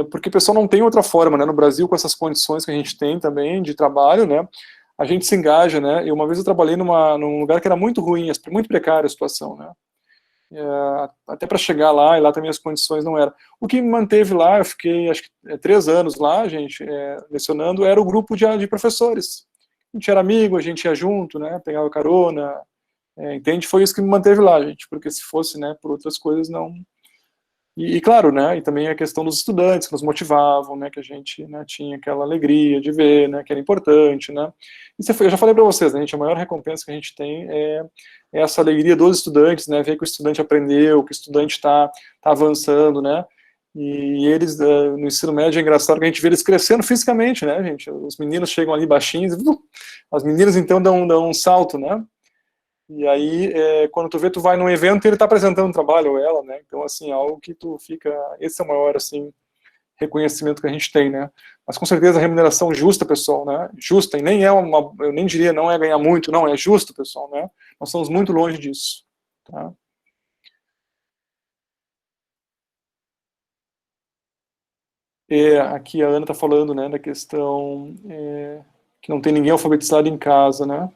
Porque o pessoal não tem outra forma, né? No Brasil, com essas condições que a gente tem também de trabalho, né? A gente se engaja, né? E uma vez eu trabalhei num lugar que era muito ruim, muito precária a situação, né? Até para chegar lá, e lá também as condições não eram. O que me manteve lá, eu fiquei acho que 3 anos lá, gente, lecionando, era o grupo de professores. A gente era amigo, a gente ia junto, né? Pegava carona, entende? Foi isso que me manteve lá, gente, porque se fosse, né, por outras coisas, não. E claro, né, e também a questão dos estudantes que nos motivavam, né, que a gente, né, tinha aquela alegria de ver, né, que era importante, né. Eu já falei para vocês, né, gente, a maior recompensa que a gente tem é essa alegria dos estudantes, né, ver que o estudante aprendeu, que o estudante está avançando, né. E eles, no ensino médio, é engraçado que a gente vê eles crescendo fisicamente, né, gente. Os meninos chegam ali baixinhos, as meninas então dão um salto, né. E aí, quando tu vê, tu vai num evento e ele está apresentando um trabalho, ou ela, né? Então, assim, algo que tu fica... Esse é o maior, assim, reconhecimento que a gente tem, né? Mas, com certeza, a remuneração justa, pessoal, né? Justa, e nem é eu nem diria, não é ganhar muito, não, é justo, pessoal, né? Nós estamos muito longe disso, tá? Aqui a Ana está falando, né, da questão que não tem ninguém alfabetizado em casa, né?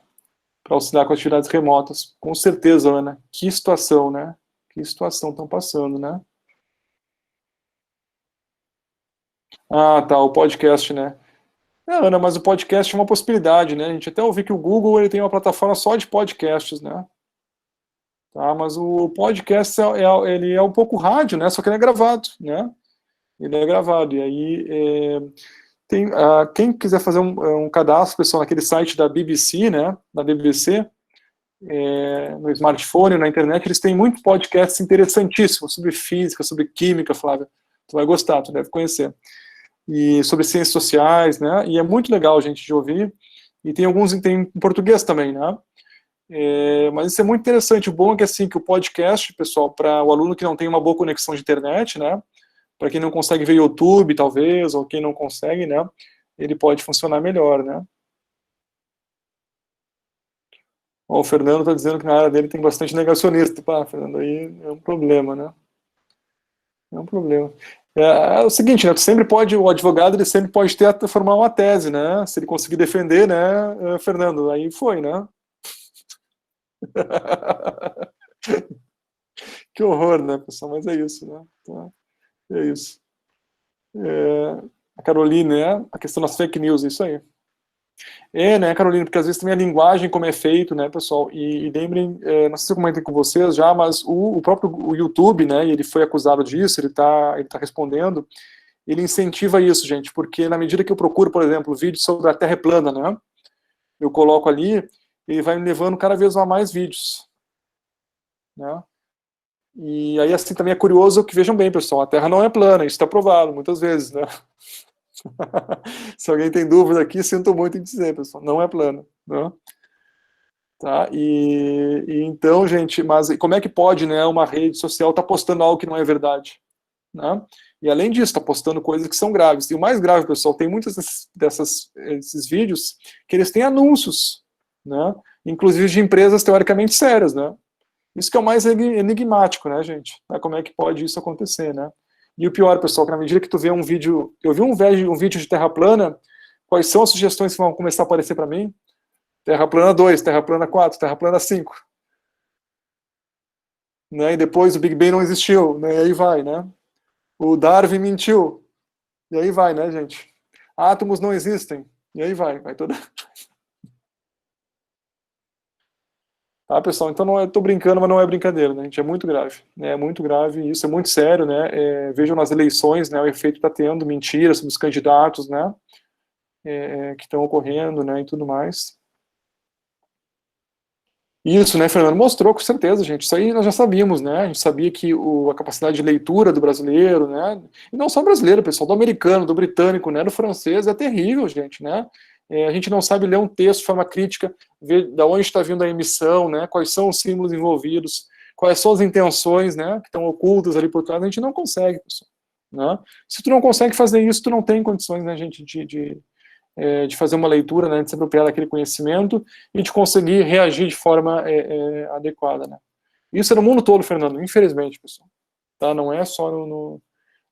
Para auxiliar com atividades remotas. Com certeza, Ana. Que situação, né? Que situação estão passando, né? Ah, tá, o podcast, né? Ana, mas o podcast é uma possibilidade, né? A gente até ouviu que o Google ele tem uma plataforma só de podcasts, né? Tá, mas o podcast ele é um pouco rádio, né? Só que ele é gravado, né? Ele é gravado. E aí quem quiser fazer um cadastro, pessoal, naquele site da BBC, né? Da BBC, no smartphone, na internet, eles têm muitos podcasts interessantíssimos sobre física, sobre química, Flávia. Tu vai gostar, tu deve conhecer. E sobre ciências sociais, né? E é muito legal, gente, de ouvir. E tem alguns tem em português também, né? Mas isso é muito interessante. O bom é que assim que o podcast, pessoal, para o aluno que não tem uma boa conexão de internet, né? Para quem não consegue ver YouTube, talvez, ou quem não consegue, né? Ele pode funcionar melhor, né? Ó, o Fernando está dizendo que na área dele tem bastante negacionista. Pá, Fernando, aí é um problema, né? É um problema. É o seguinte, né? O advogado ele sempre pode formar uma tese, né? Se ele conseguir defender, né, Fernando, aí foi, né? Que horror, né, pessoal? Mas é isso, né? Então, é isso. A Caroline, né? A questão das fake news, isso aí. Né, Carolina, porque às vezes também a linguagem como é feito, né, pessoal, e lembrem, não sei se eu comentei com vocês já, mas o próprio YouTube, né, ele foi acusado disso, ele tá respondendo, ele incentiva isso, gente, porque na medida que eu procuro, por exemplo, vídeos sobre a Terra é plana, né, eu coloco ali, ele vai me levando cada vez a mais vídeos, né, e aí assim também é curioso que, vejam bem, pessoal, a Terra não é plana, isso está provado muitas vezes, né. Se alguém tem dúvida aqui, sinto muito em dizer, pessoal, não é plana, né? Tá? E então, gente, mas como é que pode, né, uma rede social estar postando algo que não é verdade, né? E além disso, está postando coisas que são graves. E o mais grave, pessoal, tem muitos desses vídeos que eles têm anúncios, né? Inclusive de empresas teoricamente sérias, né? Isso que é o mais enigmático, né, gente? Como é que pode isso acontecer, né? E o pior, pessoal, que na medida que tu vê um vídeo... Eu vi um vídeo de Terra plana, quais são as sugestões que vão começar a aparecer para mim? Terra plana 2, Terra plana 4, Terra plana 5. Né? E depois o Big Bang não existiu, né? E aí vai, né? O Darwin mentiu. E aí vai, né, gente? Átomos não existem. E aí vai toda... Tá, pessoal? Então, não tô brincando, mas não é brincadeira, né, gente? É muito grave. Né? É muito grave, isso é muito sério, né? Vejam nas eleições, né, o efeito que está tendo, mentiras sobre os candidatos, né? Que estão ocorrendo, né, e tudo mais. Isso, né, Fernando? Mostrou, com certeza, gente. Isso aí nós já sabíamos, né? A gente sabia que a capacidade de leitura do brasileiro, né? E não só brasileiro, pessoal, do americano, do britânico, né? Do francês, é terrível, gente, né? A gente não sabe ler um texto de forma crítica, ver de onde está vindo a emissão, né? Quais são os símbolos envolvidos, quais são as intenções, né? Que estão ocultas ali por trás. A gente não consegue, pessoal. Né? Se tu não consegue fazer isso, tu não tem condições, né, gente, de fazer uma leitura, né, de se apropriar daquele conhecimento e de conseguir reagir de forma adequada, né. Isso é no mundo todo, Fernando, infelizmente, pessoal. Tá? Não é só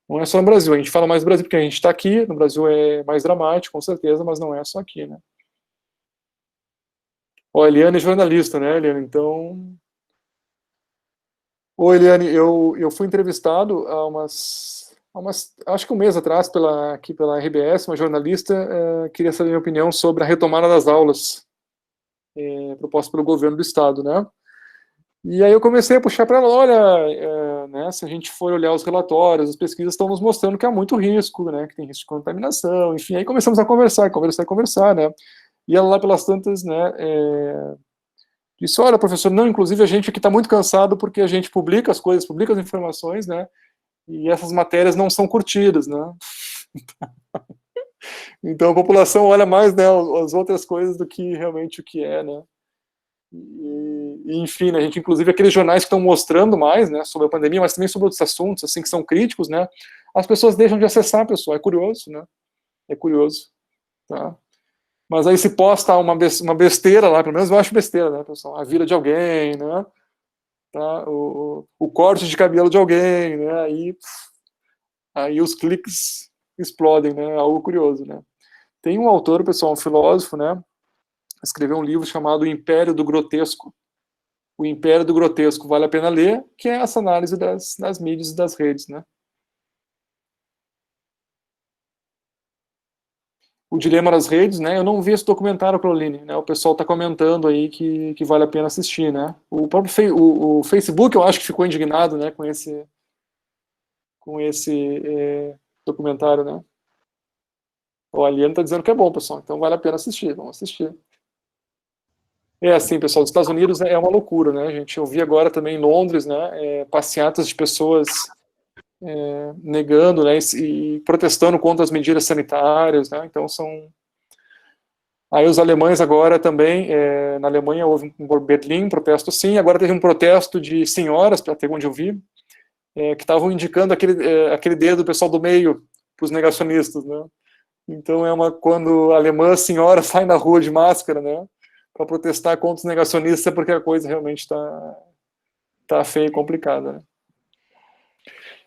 não é só no Brasil. A gente fala mais do Brasil porque a gente está aqui, no Brasil é mais dramático, com certeza, mas não é só aqui, né. Ó, a Eliane é jornalista, né, Eliane? Então... Ô, Eliane, eu fui entrevistado acho que um mês atrás, aqui pela RBS, uma jornalista queria saber a minha opinião sobre a retomada das aulas proposta pelo governo do estado, né? E aí eu comecei a puxar para ela, olha, né, se a gente for olhar os relatórios, as pesquisas estão nos mostrando que há muito risco, né, que tem risco de contaminação, enfim, aí começamos a conversar, né? E ela lá pelas tantas, né, disse, olha, professor, não, inclusive a gente aqui está muito cansado porque a gente publica as coisas, publica as informações, né? E essas matérias não são curtidas, né? Então a população olha mais, né, as outras coisas do que realmente o que é, né? E enfim, né, a gente, inclusive, aqueles jornais que estão mostrando mais, né, sobre a pandemia, mas também sobre outros assuntos, assim, que são críticos, né? As pessoas deixam de acessar, pessoal, é curioso, né? É curioso, tá? Mas aí se posta uma besteira lá, pelo menos eu acho besteira, né, pessoal? A vida de alguém, né? Tá? O corte de cabelo de alguém, né? Aí os cliques explodem, né? Algo curioso, né? Tem um autor, pessoal, um filósofo, né? Escreveu um livro chamado O Império do Grotesco. O Império do Grotesco, vale a pena ler, que é essa análise das mídias e das redes, né? O Dilema das Redes, né? Eu não vi esse documentário, Pauline, né? O pessoal está comentando aí que vale a pena assistir, né? O próprio o Facebook, eu acho que ficou indignado, né? Com esse documentário, né? O Aliano está dizendo que é bom, pessoal, então vale a pena assistir, vamos assistir. É assim, pessoal, os Estados Unidos é uma loucura, né, gente? Eu vi agora também em Londres, né, passeatas de pessoas negando, né, e protestando contra as medidas sanitárias, né, então são... Aí os alemães agora também, na Alemanha houve um Berlim, um protesto sim, agora teve um protesto de senhoras, até onde eu vi, que estavam indicando aquele dedo do pessoal do meio para os negacionistas, né. Então quando a alemã senhora sai na rua de máscara, né, para protestar contra os negacionistas, é porque a coisa realmente está feia e complicada, né.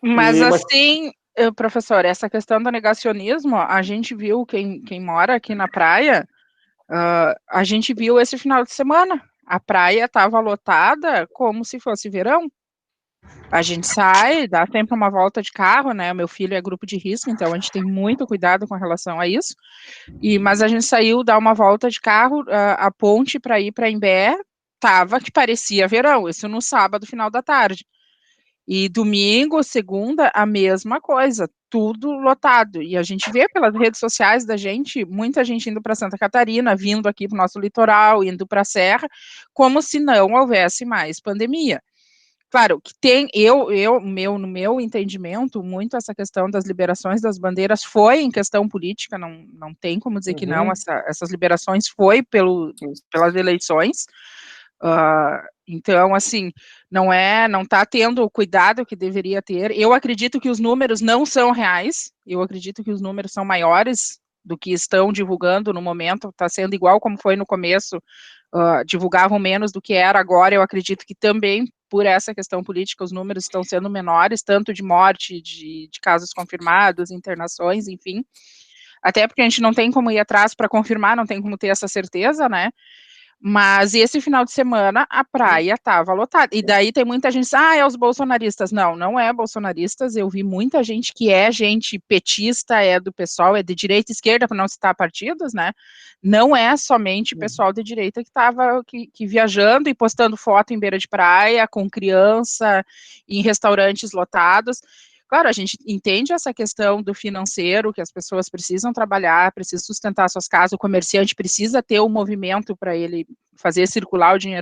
Mas assim, professor, essa questão do negacionismo, a gente viu, quem mora aqui na praia, a gente viu esse final de semana, a praia estava lotada como se fosse verão. A gente sai, dá sempre uma volta de carro, né? Meu filho é grupo de risco, então a gente tem muito cuidado com relação a isso. Mas a gente saiu, dar uma volta de carro, a ponte para ir para Imbé, tava que parecia verão, isso no sábado, final da tarde. E domingo, segunda, a mesma coisa, tudo lotado. E a gente vê pelas redes sociais da gente, muita gente indo para Santa Catarina, vindo aqui para o nosso litoral, indo para a Serra, como se não houvesse mais pandemia. Claro, que tem, no meu entendimento, muito essa questão das liberações das bandeiras foi em questão política, não tem como dizer que não, essas liberações foi pelas eleições, Então, assim, não está tendo o cuidado que deveria ter. Eu acredito que os números não são reais, eu acredito que os números são maiores do que estão divulgando no momento, está sendo igual como foi no começo, divulgavam menos do que era agora. Eu acredito que também, por essa questão política, os números estão sendo menores, tanto de morte, de casos confirmados, internações, enfim. Até porque a gente não tem como ir atrás para confirmar, não tem como ter essa certeza, né? Mas esse final de semana a praia estava lotada. E daí tem muita gente, é os bolsonaristas. Não, não é bolsonaristas. Eu vi muita gente que é gente petista, é do pessoal, é de direita e esquerda, para não citar partidos, né? Não é somente pessoal de direita que estava que viajando e postando foto em beira de praia, com criança, em restaurantes lotados. Claro, a gente entende essa questão do financeiro, que as pessoas precisam trabalhar, precisam sustentar suas casas, o comerciante precisa ter um movimento para ele fazer circular o dinheiro